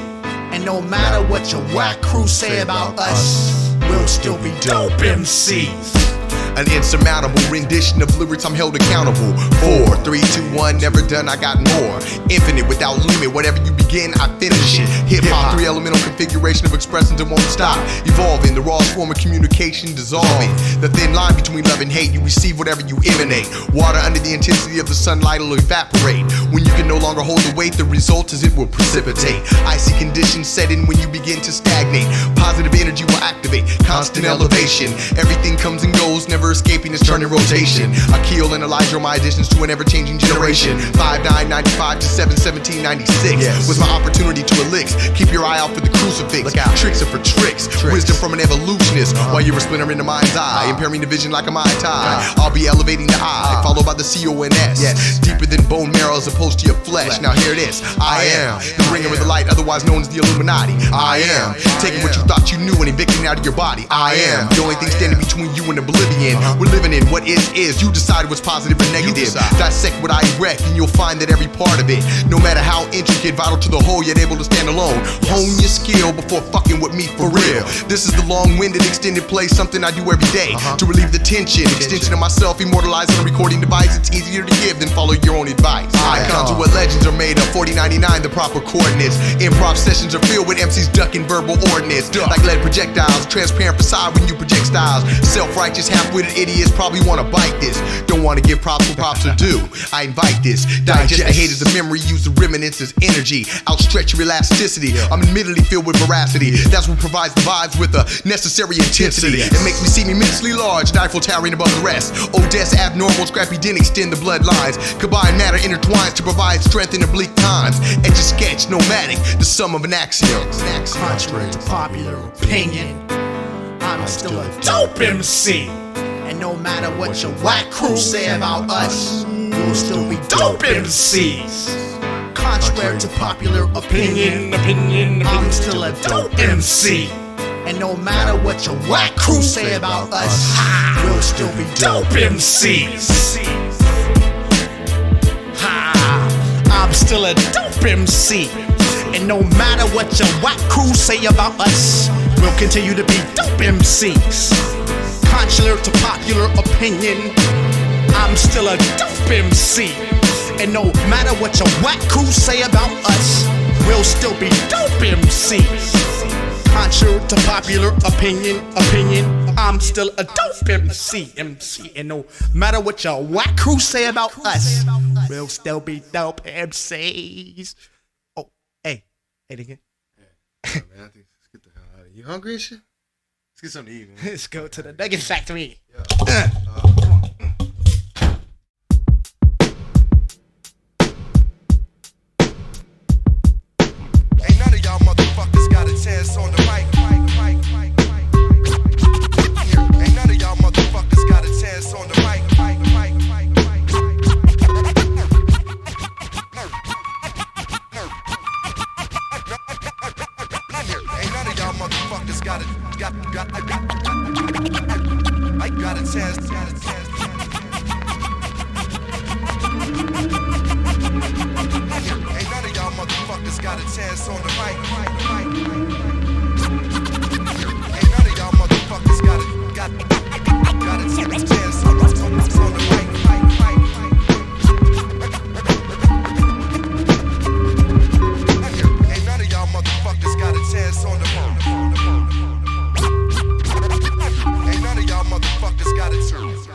And no matter what your whack crew say about us, we'll still be dope MCs. An insurmountable rendition of lyrics I'm held accountable for. 3, 2, 1, never done, I got more. Infinite, without limit, whatever you begin, I finish it. Hip-hop, 3-elemental configuration of expressions that won't stop. Evolving, the rawest form of communication dissolving. The thin line between love and hate, you receive whatever you emanate. Water under the intensity of the sunlight will evaporate. When you can no longer hold the weight, the result is it will precipitate. Icy conditions set in when you begin to stagnate. Positive energy will activate, constant elevation. Everything comes and goes, never escaping its turning rotation. Akil and Elijah are my additions to an ever-changing generation. 5/9/95 to 7/17/96 was my opportunity to elix. Keep your eye out for the crucifix. Tricks are for tricks. Wisdom from an evolutionist. While you're a splinter in the mind's eye, impairing the vision like a Mai Tai. I'll be elevating the eye, followed by the CONS. Deeper than bone marrow as opposed to your flesh. Now here it is. I am the bringer of the light, otherwise known as the Illuminati. I am taking what you thought you knew and evicting it out of your body. I am the only thing standing between you and oblivion. We're living in what is. You decide what's positive and negative. Dissect what I erect and you'll find that every part of it, no matter how intricate, vital to the whole, yet able to stand alone. Hone your skill before fucking with me for real. This is the long-winded extended play, something I do every day to relieve the tension. Extension of myself, immortalized on a recording device. It's easier to give than follow your own advice. Icons are what legends are made of. 4099, the proper coordinates. Improv sessions are filled with MCs ducking verbal ordnance. Like lead projectiles, transparent facade when you project styles. Self-righteous, half-witted idiots probably want to bite this. Don't want to give props where props are due. I invite this. Digest the haters of memory, use the remnants as energy. Outstretch your elasticity. I'm admittedly filled with veracity. That's what provides the vibes with the necessary intensity. It makes me seem immensely large, and Eiffel towering above the rest. Odessa abnormal, scrappy didn't extend the bloodlines. Combined matter intertwines to provide strength in oblique times. Ech-U-Sketch Knowmatic, the sum of an axiom. Contrary to popular opinion, I'm still a dope MC. And And no matter what your whack crew say about us, we'll still be dope MCs. Contrary to popular opinion, I'm still a dope MC. And no matter what your whack crew say about us, we'll still be dope MCs. I'm still a dope MC. And no matter what your whack crew say about us, we'll continue to be dope MCs. Contrary to popular opinion, I'm still a dope MC. And no matter what your whack crew say about us, we'll still be dope MCs. Contrary to popular opinion, I'm still a dope MC. And no matter what your whack crew say about us, we'll still be dope MCs. Oh, hey nigga. Yeah, man, I think let's get the hell out of here. You hungry and shit? Let's get something to eat, man. Let's go to the Nugget Factory. Yeah. Come on. Ain't none of y'all motherfuckers got a chance on the mic. Ain't none of y'all motherfuckers got a chance on the mic. Ain't none of y'all motherfuckers got a chance. Ain't none of y'all motherfuckers got a chance on the mic. Ain't none of y'all motherfuckers got a chance on the mic. Ain't none of y'all motherfuckers got a chance on the mic. Ain't none of y'all motherfuckers got a chance.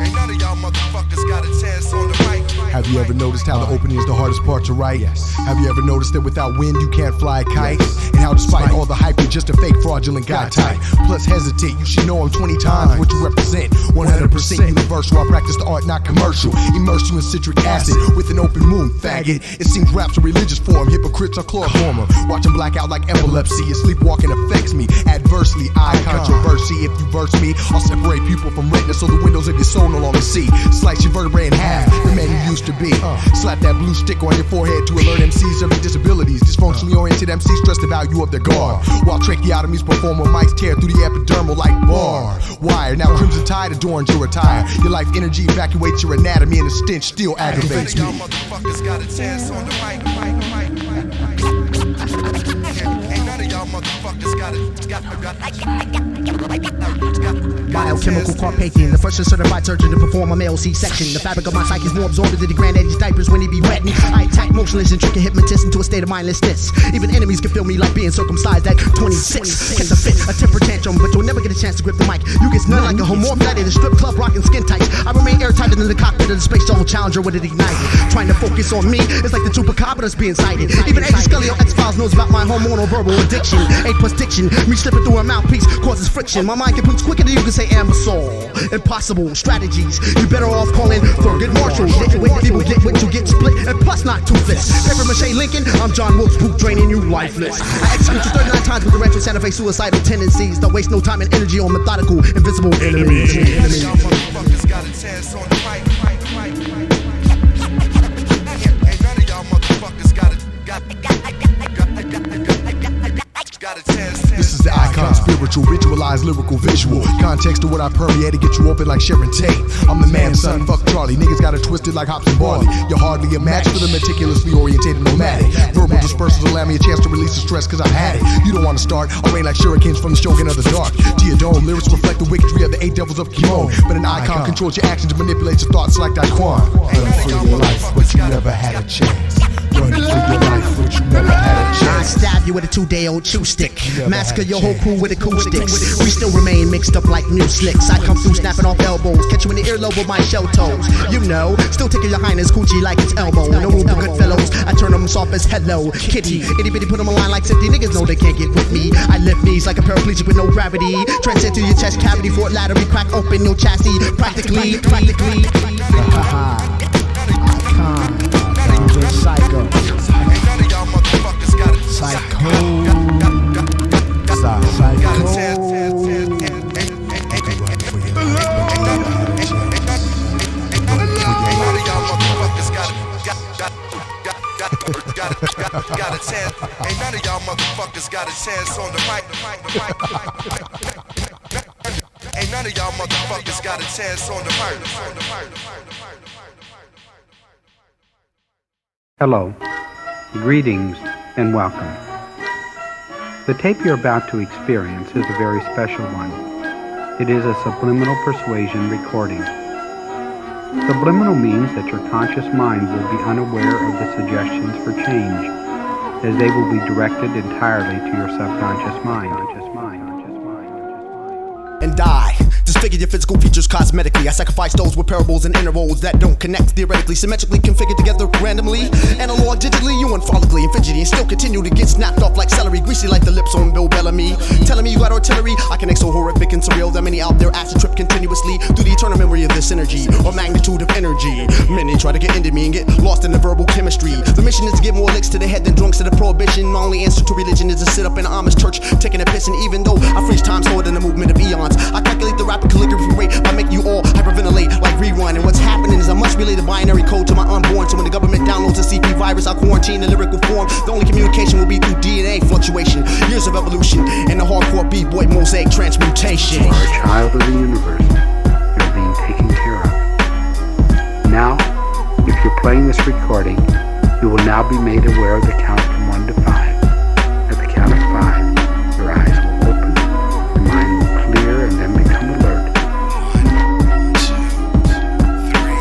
Ain't none of y'all motherfuckers got a chance on the mic. Have you ever noticed how the opening is the hardest part to write? Yes. Have you ever noticed that without wind you can't fly a kite? Yes. And how despite all the hype you're just a fake fraudulent guy type. Plus hesitate, you should know I'm 20 times what you represent. 100% universal, I practice the art, not commercial. Immerse you in citric acid with an open moon, faggot. It seems rap's a religious form, hypocrites are chloroformer. Watching black out like epilepsy, and sleepwalking affects me adversely. I controversy, if you verse me, I'll separate people from retina so the windows of your soul no longer see. Slice your vertebrae in half, the man you used to be. Slap that blue stick on your forehead to alert MCs of their disabilities. Dysfunctionally oriented MCs stress the value of their guard, while tracheotomies perform when mics tear through the epidermal like bar wire. Now Crimson Tide adorns your attire. Your life energy evacuates your anatomy, and the stench still aggravates me. Y'all motherfuckers got a chance on the mic. Ain't none of y'all motherfuckers got Biochemical Carpathian, the first certified surgeon to perform a male C-section. The fabric of my psyche is more absorbent than the granddaddy's diapers when he be wetting. I attack motionless and trick a hypnotist into a state of mindlessness. Even enemies can feel me like being circumcised at 26. Catch a fit, a temper tantrum, but you'll never get a chance to grip the mic. You get none like a homorph night in a strip club rocking skin tights. I remain airtighter than the cockpit of the Space Shuttle Challenger when it ignited. Trying to focus on me, it's like the chupacabra that's being sighted. Even Agent Scully on X-Files knows about my hormonal verbal addiction. 8+ diction, me slipping through a mouthpiece causes friction. My mind gets quicker than you can say Ambasol. Impossible strategies, you better off calling Thurgood Marshall. People get what you get split, and plus not toothless. Paper mache Lincoln, I'm John Wilkes Booth draining you lifeless. I execute you 39 times with the retro Santa Fe suicidal tendencies. Don't waste no time and energy on methodical, invisible enemies. Y'all motherfuckers got a chance on the mic. Ain't none of y'all motherfuckers got a chance. This is the icon, spiritual, ritualized, lyrical, visual. Context to what I permeate to get you open like Sharon Tate. I'm the man, son, fuck Charlie. Niggas got it twisted like hops and barley. You're hardly a match for the meticulously orientated nomadic. Verbal dispersals allow me a chance to release the stress cause I've had it. You don't want to start, I rain like shurikens from the Shogun of the Dark. To your dome, lyrics reflect the wickedry of the 8 devils of Kimon. But an icon controls your actions and manipulates your thoughts like Daquan. Run for your life, but you never had a chance. Run for your life, but you never had a chance. I stab you with a 2-day-old chew stick. Massacre your whole crew with acoustics. We still remain mixed up like new slicks. I come through snapping off elbows, catch you in the earlobe with my shell toes. You know, still taking your highness coochie like it's elbow. No room for good fellows, I turn them soft as hello kitty. Itty bitty put them a line like 50 niggas know they can't get with me. I lift knees like a paraplegic with no gravity. Transcend to your chest cavity for it laterally. Crack open your chassis practically. Psycho. Ain't none of y'all motherfuckers got a Psycho. Got a chance. Ain't none got a chance on the mic. Ain't none of y'all motherfuckers got a chance on the mic. Hello, greetings, and welcome. The tape you're about to experience is a very special one. It is a subliminal persuasion recording. Subliminal means that your conscious mind will be unaware of the suggestions for change, as they will be directed entirely to your subconscious mind. And die. Disfigure your physical features cosmetically. I sacrifice those with parables and intervals that don't connect theoretically, symmetrically configured together randomly. Analog, digitally, you and follically and fidgety, and still continue to get snapped off like celery, greasy like the lips on Bill Bellamy. Telling me you got artillery, I connect so horrific and surreal that many out there acid trip continuously through the eternal memory of this energy or magnitude of energy. Many try to get into me and get lost in the verbal chemistry. The mission is to give more licks to the head than drunks to the prohibition. My only answer to religion is to sit up in an Amish church taking a piss, and even though I freeze time slower than the movement of eons, I calculate the rapid calligraphy rate by making you all hyperventilate like rewind. And what's happening is I must relay the binary code to my unborn. So when the government downloads a CP virus, I'll quarantine the lyrical form. The only communication will be through DNA fluctuation, years of evolution, and the hardcore b-boy mosaic transmutation. You are a child of the universe. You're being taken care of. Now, if you're playing this recording, you will now be made aware of the count from 1 to 5. At the count of 5, your eyes will open, your mind will clear, and then become alert. 1, 2, 3,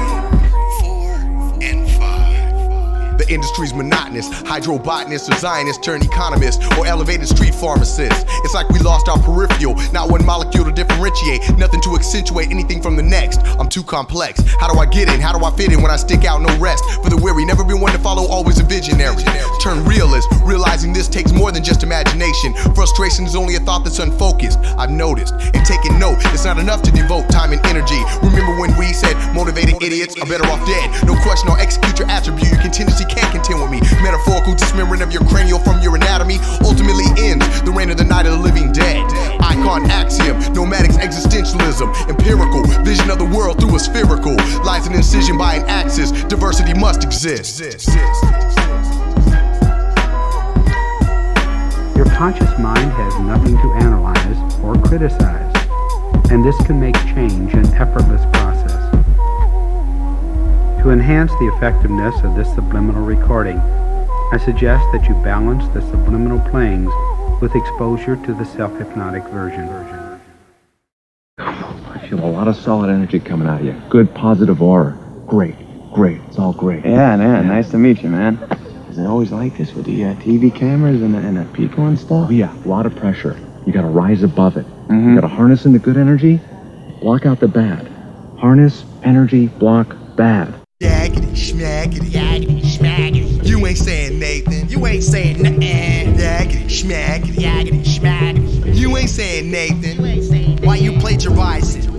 4, and 5. The industry's monotonous. Hydrobotanists or Zionists turn economists or elevated street pharmacists. It's like we lost our peripheral, not one molecule to differentiate, nothing to accentuate anything from the next. I'm too complex. How do I get in? How do I fit in when I stick out? No rest for the weary. Never been one to follow, always a visionary. Turn realist, realizing this takes more than just imagination. Frustration is only a thought that's unfocused. I've noticed and taken note. It's not enough to devote time and energy. Remember when we said motivated idiots are better off dead? No question, I'll execute your attribute. Your contingency can't contend with me. Metaphorical dismembering of your cranial from your anatomy ultimately ends the reign of the night of the living dead. Icon axiom, nomadics existentialism, empirical vision of the world through a spherical. Lies an incision by an axis. Diversity must exist. Your conscious mind has nothing to analyze or criticize, and this can make change an effortless process. To enhance the effectiveness of this subliminal recording, I suggest that you balance the subliminal playings with exposure to the self-hypnotic version. I feel a lot of solid energy coming out of you. Good, positive aura. Great. It's all great. Yeah, nice to meet you, man. Is it always like this with the TV cameras and the people and stuff? Oh, yeah, a lot of pressure. You gotta rise above it. You gotta harness in the good energy, block out the bad. Harness, energy, block, bad. Yackitty, schmackitty, yackitty, schmackitty. You ain't saying Nathan. You ain't saying nothing. Yackitty, schmackitty, yackitty, schmackitty. You ain't saying Nathan. Why you plagiarizing?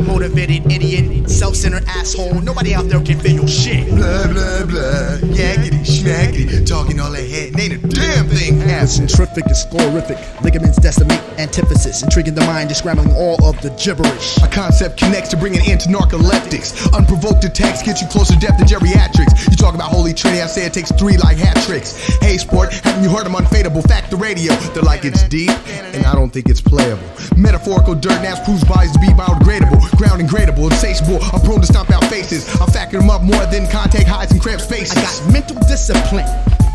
Motivated idiot, self-centered asshole. Nobody out there can feel your shit. Blah, blah, blah. Yackitty, schmackitty. Talking all ahead. Ain't a damn thing happening. Centrific is scorific. Ligaments decimate antithesis. Intriguing the mind, just scrambling all of the gibberish. A concept connects to bring an end to narcoleptics. Unprovoked attacks get you closer to death than geriatrics. You talk about Holy Trinity, I say it takes 3 like hat tricks. Hey sport, haven't you heard of unfadable? Fact the radio. They're like it's deep, and I don't think it's playable. Metaphorical dirt naps proves bodies to be biodegradable. Ground ingradable, insatiable. I'm prone to stomp out faces. I factor them up more than contact hides and cramps faces. I got mental discipline.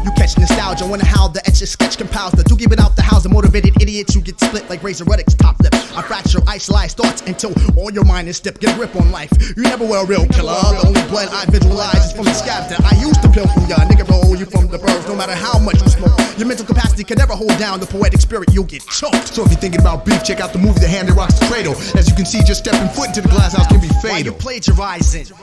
You catch nostalgia, wonder how the Ech-U-Sketch compiles the do give it out the house. The motivated idiots who get split like Razor Reddick's top lip. I fracture, isolate thoughts until all your mind is stiff. Get a grip on life. You never were a real killer. The only blood I visualize is from the scabs that I used to peel from ya. Nigga roll you from the birds, no matter how much you smoke. Your mental capacity can never hold down the poetic spirit. You'll get choked. So if you're thinking about beef, check out the movie The Hand That Rocks the Cradle. As you can see, just stepping foot into the glass house can be fatal. Why you plagiarizing?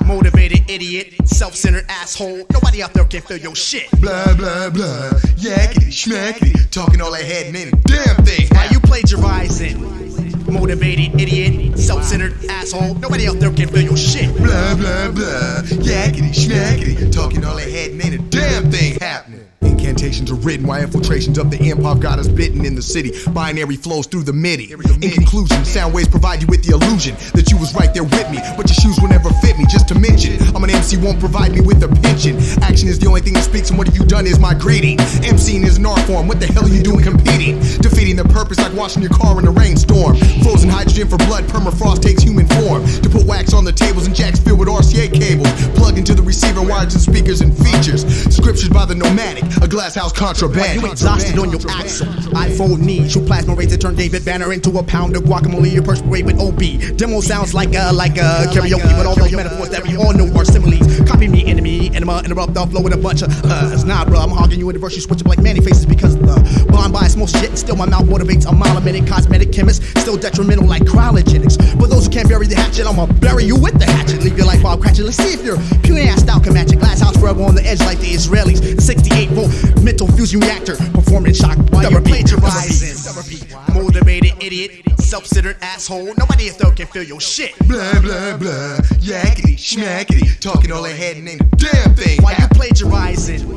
Motivated idiot, self-centered asshole. Nobody out there can feel your shit. Blah, blah, blah. Yackitty, schmackitty. Talking all ahead and ain't a damn thing. Why you plagiarizing? Motivated idiot, self-centered asshole. Nobody out there can feel your shit. Blah, blah, blah. Yackitty, schmackitty. Talking all ahead and ain't a damn thing happening. Incandescent Citations are written while infiltrations of the imp got us bitten in the city. Binary flows through the MIDI. In conclusion, sound waves provide you with the illusion that you was right there with me, but your shoes will never fit me. Just to mention, I'm an MC, won't provide me with a pension. Action is the only thing that speaks, and what have you done is my greeting. MCing is an art form, what the hell are you doing competing? Defeating the purpose like washing your car in a rainstorm. Frozen hydrogen for blood, permafrost takes human form. To put wax on the tables and jacks filled with RCA cables. Plugged into the receiver, wires and speakers and features. Scriptures by the Knowmatic, a glass house contraband. You exhausted on your axle. iPhone needs your plasma rays to turn David Banner into a pound of guacamole. Your perspirate with OB. Demo sounds like a karaoke, but all those metaphors that we all know are similes. Copy me, enemy, enema, interrupt the flow with a bunch of it's not, bro. I'm hogging you in the verse. You switch up like manny faces because the blind bias most shit. And still my mouth motivates a mile a minute. Cosmetic chemist, still detrimental like cryogenics. For those who can't bury the hatchet, I'ma bury you with the hatchet. Leave your life Bob Cratchit. Let's see if your pure ass style can match it. Glass house forever on the edge like the Israelis. The 68 volt mental fusion reactor performing shock while you're plagiarizing. Motivated idiot, self-centered asshole. Nobody else can feel your shit. Blah blah blah, yackity, schmackity, talking all their head and ain't a damn thing. While you plagiarizing,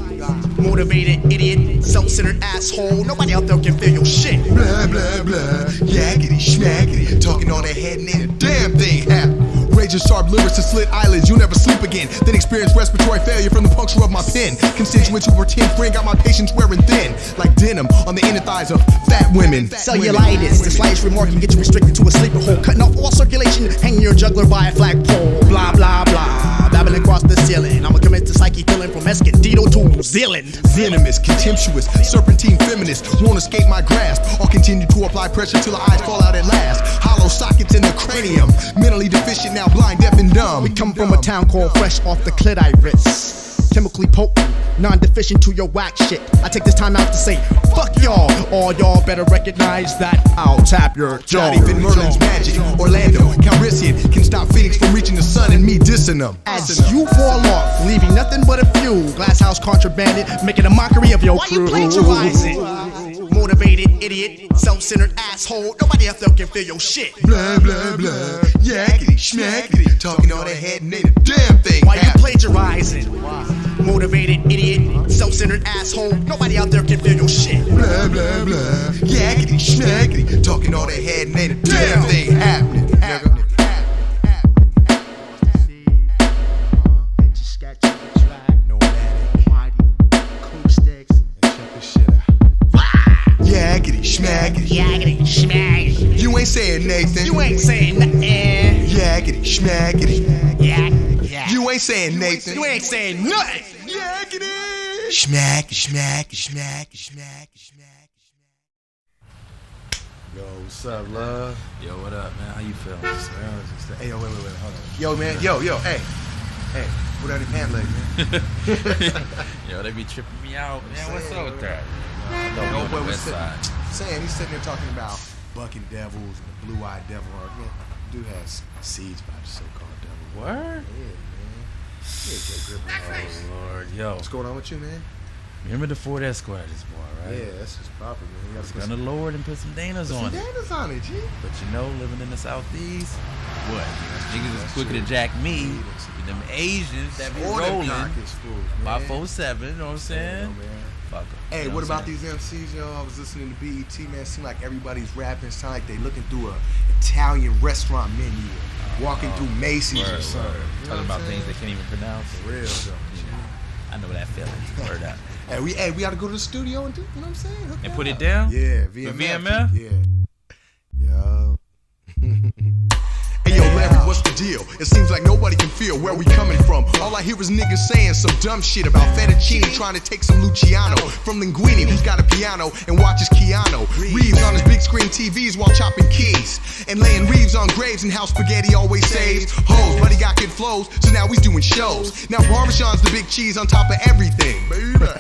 motivated idiot, self-centered asshole. Nobody out there can feel your shit. Blah blah blah, yackity, schmackity, talking all their head and ain't a damn thing happened. Raging sharp lyrics to slit eyelids, you'll never sleep again. Then experience respiratory failure from the puncture of my pen. Constituents who pretend friend got my patience wearing thin, like denim on the inner thighs of fat women. Cellulitis, the slightest remark can get you restricted to a sleeper hole. Cutting off all circulation, hanging your juggler by a flagpole. Blah blah blah, babbling across the ceiling. I'ma commit to psyche killing from Escondido to New Zealand. Venomous, contemptuous, serpentine feminist won't escape my grasp. I'll continue to apply pressure till the eyes fall out at last. Hollow sockets in the cranium, mentally deficient now blind, deaf and dumb. We come from a town called Fresh off the Clitoris. Chemically potent, non-deficient to your whack shit. I take this time out to say, fuck y'all. All y'all better recognize that I'll tap your jaw. Not even Merlin's magic, Orlando, Calrissian can stop Phoenix from reaching the sun and me dissing them. As you fall off, leaving nothing but a few. Glass house contrabanded, making a mockery of your crew. Why you plagiarizing? Motivated idiot, self-centered asshole. Nobody else can feel your shit. Blah blah blah, yackity, schmackity, talking all their head and ain't a damn thing. Why you plagiarizing? Motivated idiot, self-centered asshole. Nobody out there can feel your shit. Blah blah blah, yackity, schmackity, talking all their head and ain't a damn thing happening. Ech-U-Sketch DJ Yackity, schmackity. Yackity, schmackity. You ain't saying Nathan. You ain't saying nothing. Yackity, schmackity. Yeah. You ain't saying Nathan. You ain't saying nothing. Yackity. Schmacky. Yo, what's up, love? Yo, what up, man? How you feeling? Hey, yo, wait, hold on. Yo, man, yo, hey, what are the pant legs, man? Yo, they be tripping me out, man. What's up with that? No, boy was saying he's sitting there talking about bucking devils and the blue-eyed devil. Man, dude has seeds by the so-called devil. Word? Yeah, man. Oh, Lord. Yo. What's going on with you, man? Remember the Ford Esquire, this boy, right? Yeah, that's just proper, man. You gotta gonna lower it and put some Danas on it. Some Danas on it, G. But you know, living in the Southeast, what? Niggas is quicker to jack me than them Asians that be rolling by 4-7, you know what I'm saying? Fuck 'em. Hey, You know what about I'm these MCs, yo? I was listening to BET, man. It seemed like everybody's rapping. It sound like they looking through a Italian restaurant menu, walking through Macy's or something. Talking about things they can't even pronounce. For real, though. I know that feeling. Word out. Hey, we gotta go to the studio and do, you know what I'm saying? Hook And that put up. it down? Yeah, The VMF. VMF? Yeah. Hey yo, Larry, what's the deal? It seems like nobody can feel where we coming from. All I hear is niggas saying some dumb shit about fettuccine trying to take some Luciano from Linguini, who's got a piano and watches Keanu Reeves on his big screen TVs while chopping keys and laying Reeves on graves and how spaghetti always saves hoes. But he got good flows, so now he's doing shows. Now Parmesan's the big cheese on top of everything, baby.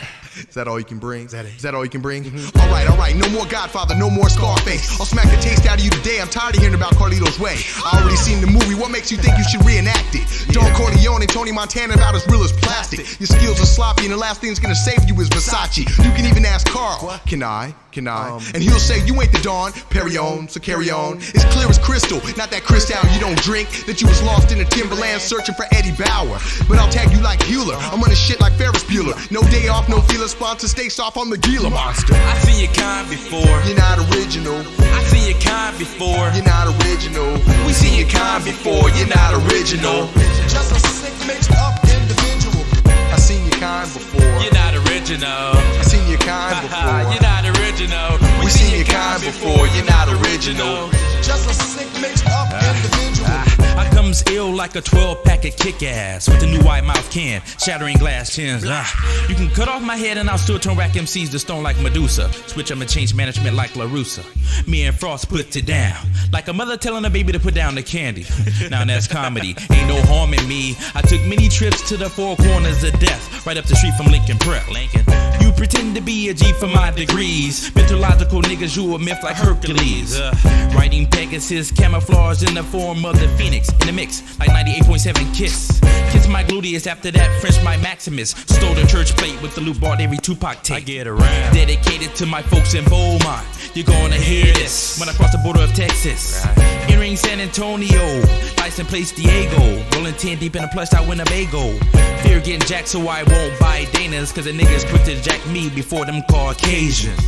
Is that all you can bring? Is that all you can bring? Alright, no more Godfather, no more Scarface. I'll smack the taste out of you today. I'm tired of hearing about Carlito's Way. I already seen the movie, what makes you think you should reenact it? Don Corleone and Tony Montana about as real as plastic. Your skills are sloppy and the last thing's gonna save you is Versace. You can even ask Carl, can I? And he'll say, you ain't the Don, Perrion, so carry on. It's clear as crystal, not that crystal you don't drink, that you was lost in the Timberland searching for Eddie Bauer. But I'll tag you like Bueller, I'm running shit like Ferris Bueller. No day off, no feelers, sponsor, stay soft on the Gila monster. I seen your kind before. You're not original. I seen your kind before. You're not original. We seen your kind before. You're not original. Just a sick mixed up individual. I seen your kind before. You're not original. I seen your kind before. You're not original. We seen your kind before. You're not original. Just a sick mixed up individual. I comes ill like a 12-pack of kick-ass with a new white mouth can, shattering glass tins. You can cut off my head and I'll still turn rack MCs to stone like Medusa. Switch up and change management like LaRussa. Me and Frost put it down like a mother telling a baby to put down the candy. Now that's comedy, ain't no harm in me. I took many trips to the four corners of death, right up the street from Lincoln Prep. You pretend to be a G for my degrees. Mythological niggas, you a myth like Hercules. Writing Pegasus, camouflage in the form of the Phoenix. In the mix, like 98.7 Kiss. Kiss my gluteus, after that French my Maximus. Stole the church plate with the loop, bought every Tupac tape. I get around. Dedicated to my folks in Beaumont. You're gonna hear this when I cross the border of Texas. Entering San Antonio, license plates Diego. Rolling 10 deep in a plush, I Winnebago. Fear getting jacked so I won't buy Dana's, cause the niggas quick to jack me before them Caucasians.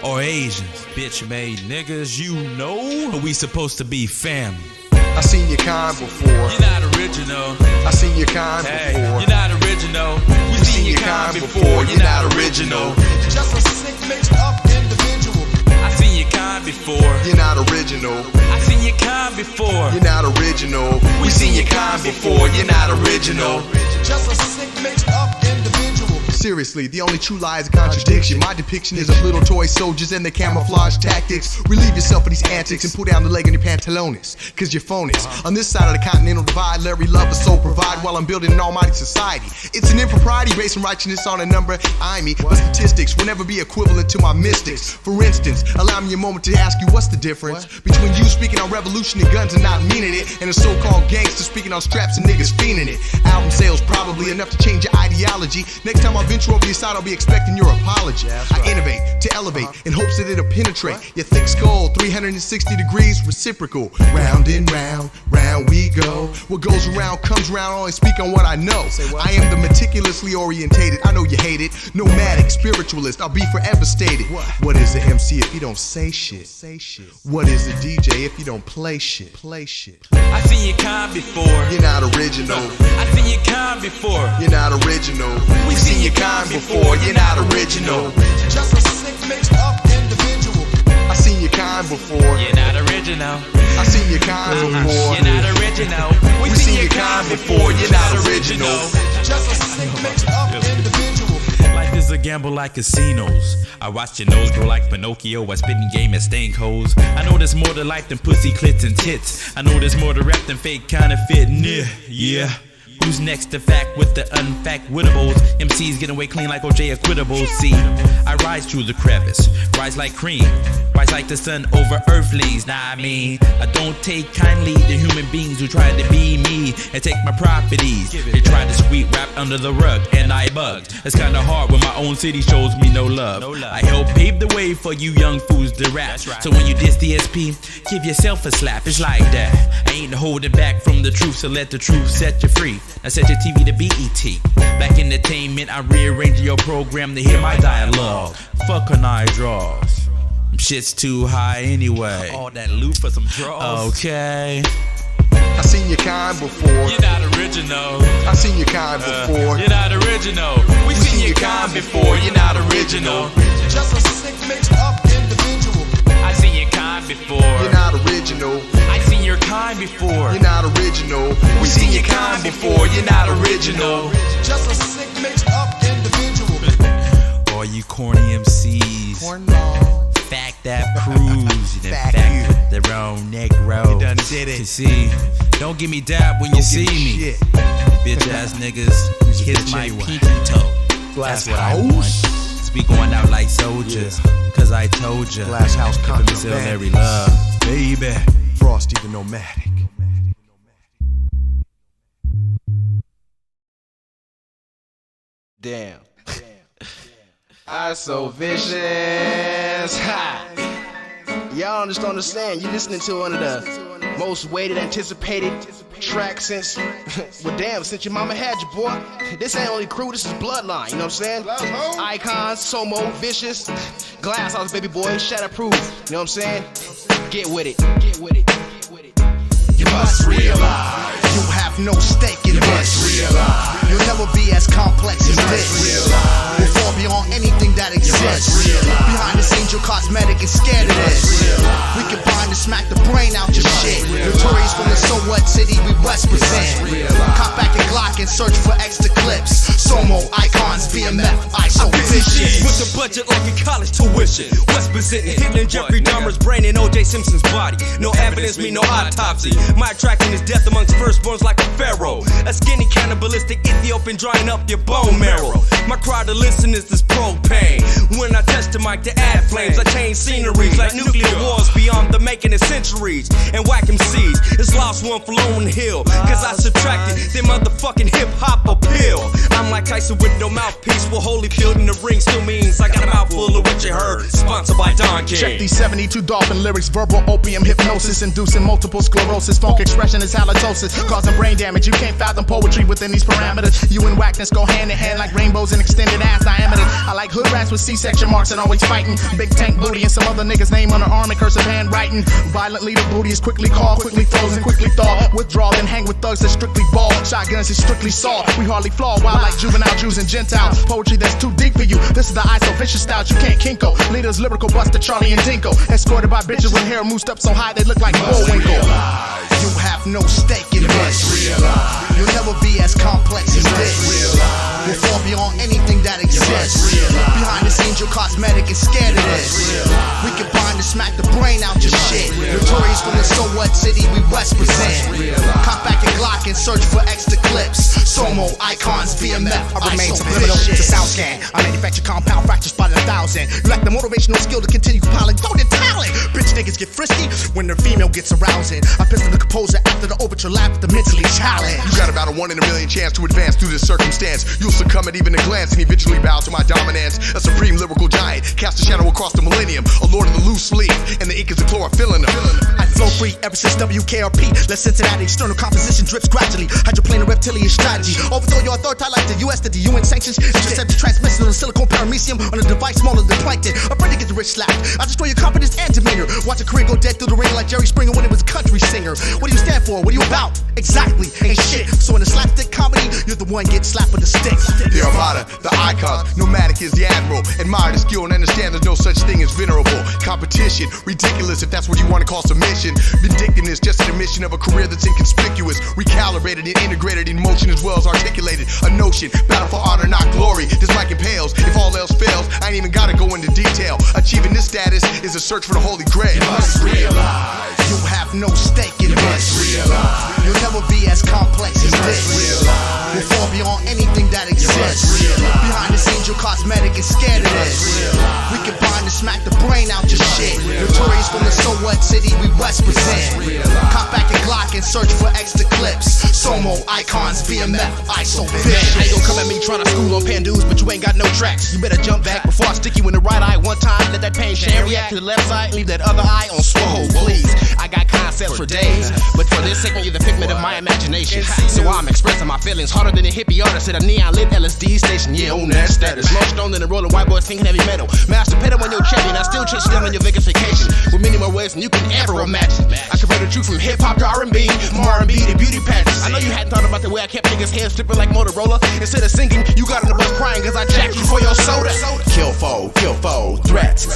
Or Asians. Bitch made niggas, you know we supposed to be family. I seen your kind before. You're not original. I seen your kind before. You're not original. We seen your kind before. You're not original. Just a sick mixed up individual. I seen your kind before. You're not original. I seen your kind before. You're not original. We seen your kind before. You're not original. Just a sick mixed up individual. Seriously, the only true lie is a contradiction. My depiction is of little toy soldiers and their camouflage tactics. Relieve yourself of these antics and pull down the leg on your pantalones, cause you're phonies. On this side of the continental divide, Larry Love is so provide while I'm building an almighty society. It's an impropriety based on righteousness on a number. I me, but statistics will never be equivalent to my mystics. For instance, allow me a moment to ask you what's the difference between you speaking on revolution and guns and not meaning it, and a so-called gangster speaking on straps and niggas fiending it. Album sales probably enough to change your ideology. Next time I venture over your side, I'll be expecting your apology. I innovate to elevate in hopes that it'll penetrate your thick skull, 360 degrees reciprocal. Round and round, round we go. What goes around comes around, I only speak on what I know. I am the meticulously orientated, I know you hate it. Nomadic, spiritualist, I'll be forever stated. What is an MC if you don't say shit? What is a DJ if you don't play shit? I seen your kind before. You're not original. I seen your kind before. You're not original. We seen your kind before. You're not original. Just a sick mixed up individual. I seen your kind before. You're not original. I seen your kind before. You're not original. We seen your kind before. You're not original. Just a sick mixed up individual. Life is a gamble like casinos. I watch your nose grow like Pinocchio. I spit in game and stank hoes. I know there's more to life than pussy, clits, and tits. I know there's more to rap than fake counterfeit. Yeah. Who's next to fact with the unfactwitables? MCs get away clean like OJ Equitable. See, I rise through the crevice, rise like cream, rise like the sun over earthlies. Nah, I mean, I don't take kindly to human beings who try to be me and take my properties. They try to sweep rap under the rug and I bugged. It's kinda hard when my own city shows me no love. I help pave the way for you young fools to rap. So when you diss the SP, give yourself a slap. It's like that. I ain't holding back from the truth, so let the truth set you free. Now set your TV to BET. Back in entertainment, I rearrange your program to hear my dialogue. Fuck an eye draws. Shit's too high anyway. All that loot for some draws. Okay. I seen your kind before. You're not original. I seen your kind before. You're not original. We seen your kind before. You're not original. Just a sick mixed up individual. I seen your kind before. You're not original. I seen your kind before. You're not original. We seen your kind before. You're not original. Just a sick mixed up individual. All you corny MCs. Fact that proves you done fact with the wrong Negro. You done did it. You see, don't give me dap when you see me. Bitch ass niggas, kiss my pinky toe. That's what I want. Be going out like soldiers, cause I told ya. Glass house contraband. Larry Love, baby. Frosty da Knowmatic. Damn. I so vicious. Ha. Y'all just don't understand. You listening to one of the Most waited, anticipated track since, well damn, since your mama had you, boy. This ain't only crew, this is bloodline, you know what I'm saying? Icons, Somo, Vicious, Glass House, baby boy, Shatterproof, you know what I'm saying? Get with it, get with it, get with it. You must realize you have no stake in this. Realize you'll never be as complex as this. We'll fall beyond anything that exists. Behind the scenes, you're cosmetic and scared of this. We combine to smack the brain out your shit. Notorious from the so what city we represent. Cop back and Glock and search for extra clips. Somo, icons, BMF, ISO shit with a budget like a college tuition. West presenting Hitler and Jeffrey Dahmer's brain and O.J. Simpson's body. No evidence, mean no autopsy. My attraction is death amongst firstborns like a pharaoh. A skinny cannibalistic Ethiopian drying up your bone marrow. My cry to listeners is propane. When I touch the mic to add flames, I change sceneries like nuclear wars beyond the making of centuries. And whack MCs, it's lost one for Lone Hill. Cause I subtracted their motherfucking hip hop appeal. I'm like Tyson with no mouthpiece. Well, Holyfield in the ring still means I got a mouthful of what you heard. Sponsored by Don King. Check these 72 dolphin lyrics, verbal opium hypnosis, inducing multiple sclerosis. Funk expression is halitosis, causing brain damage. You can't fathom poetry within these parameters. You and whackness go hand in hand like rainbows and extended ass diameter. I like hood rats with C-section marks and always fighting. Big tank booty and some other niggas name on the arm and cursive handwriting. Violently the booty is quickly called, quickly frozen, quickly thaw. Withdraw then hang with thugs that strictly ball. Shotguns is strictly saw. We hardly flaw, wild like juvenile Jews and Gentiles. Poetry that's too deep for you. This is the ISO vicious style you can't kinko. Leaders lyrical buster Charlie and Dinko. Escorted by bitches with hair moosed up so high they look like Bullwinkle. You have no stake in this. You'll never be as complex as this. We'll fall beyond anything that exists. Behind the scenes, you're cosmetic and scared of this. We combine to smack the brain out your shit. Notorious from the so what city we represent. Cop back and Glock and search for extra clips. Somo, icons, BMF, I remain subliminal to sound scan. I manufacture compound fractures by the 1,000. You lack the motivational skill to continue compiling golden talent. Bitch niggas get frisky when their female gets arousing. I pistol the composer after the overture lap with the mentally challenged. You got about a 1 in a million chance to advance through this circumstance. You'll succumb at even a glance and eventually bow to my dominance. A supreme lyrical giant, cast a shadow across the millennium. A lord of the loose sleeve, and the ink is the chlorophyll in them. I flow free ever since WKRP. Less Cincinnati, external composition drips gradually. Hydroplanar reptilian strategy. Overthrow your authority like the US that the UN sanctions. Intercept the transmission of the silicone paramecium on a device smaller than plankton. Afraid to get the rich slapped. I destroy your confidence and demeanor. Watch a career go dead through the ring like Jerry Springer when he was a country singer. What do you stand for? What are you about? Exactly, ain't shit. So in a slapstick comedy, you're the one getting slapped with a stick. The Armada, the icons, Knowmatic is the admiral. Admire the skill and understand there's no such thing as venerable. Competition, ridiculous if that's what you want to call submission. Vindictiveness, just an admission of a career that's inconspicuous. Recalibrated and integrated in motion as well as articulated. A notion, battle for honor, not glory. This mic impales. If all else fails, I ain't even gotta go into detail. Achieving this status is a search for the Holy Grail. You must realize you have no stake in this. You'll never be as complex as this. We'll fall beyond anything that exists. Behind the scenes, you're cosmetic and scared of this. We combine to smack the brain out your shit. Notorious from the so what city we represent. Cop back and Glock and search for extra clips. Somo, icons, BMF, ISO vicious. Ain't gon' come at me trying to school on Pandus, but you ain't got no tracks. You better jump back before I stick you in the right eye one time. Let that pain share react to the left side and leave that other eye on swole. Please, I got concepts for days, but for this segment, you're the figment of my imagination. So I'm expressing my feelings harder than a hippie artist at a neon lit LSD station. Yeah, on that status. More stone than a rolling white boys thinking heavy metal. Master pedal on your champion, I still chase down on your vacation with many more ways than you can ever imagine. I convert the truth from hip hop to R&B, from R&B to beauty pageants. I know you hadn't thought about the way I kept niggas' heads stripping like Motorola. Instead of singing, you got on the bus crying cause I jacked you for your soda. Kill foe, threats.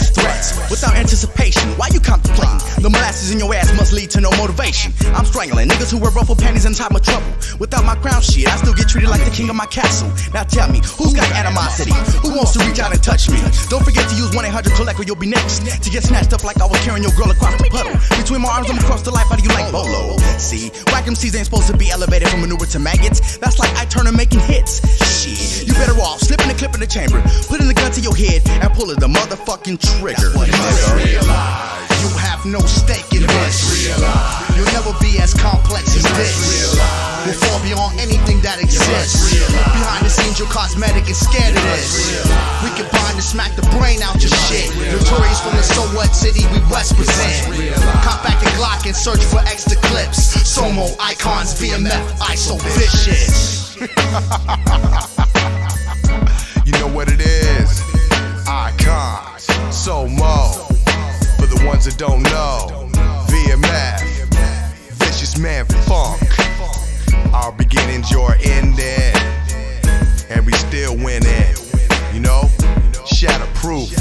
Without anticipation, why you contemplating? The molasses in your ass must lead to no motivation. I'm strangling niggas who wear ruffled panties in time of trouble. Without my crown shit, I still get treated like the king of my castle. Now tell me, who's got animosity? Who wants to reach out and touch me? Don't forget to use 1-800-COLLECT or you'll be next to get snatched up like I was carrying your girl across the puddle. Between my arms, I'm across the life, how do you like Bolo? See, whack MCs ain't supposed to be elevated from manure to maggots. That's like I Turner making hits. Shit, you better off slipping the clip in the chamber, putting the gun to your head, and pulling the motherfucking trigger. You must realize you have no stake in this. You'll never be as complex as this. We'll fall beyond anything that exists. Behind the scenes, you're cosmetic and scared of this. We combine to smack the brain out your shit. Notorious from the so what city we represent. Cop back and Glock and search for extra clips. Somo, icons, VMF, ISO vicious. You know what it is? Icons, Somo. For the ones that don't know, VMF, Vicious Man Funk. Our beginnings, your ending, and we still winning. You know, shatterproof,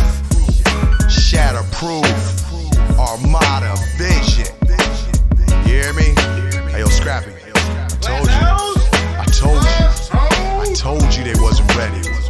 Armada vision. You hear me? Hey, yo, Scrappy. I told you they wasn't ready.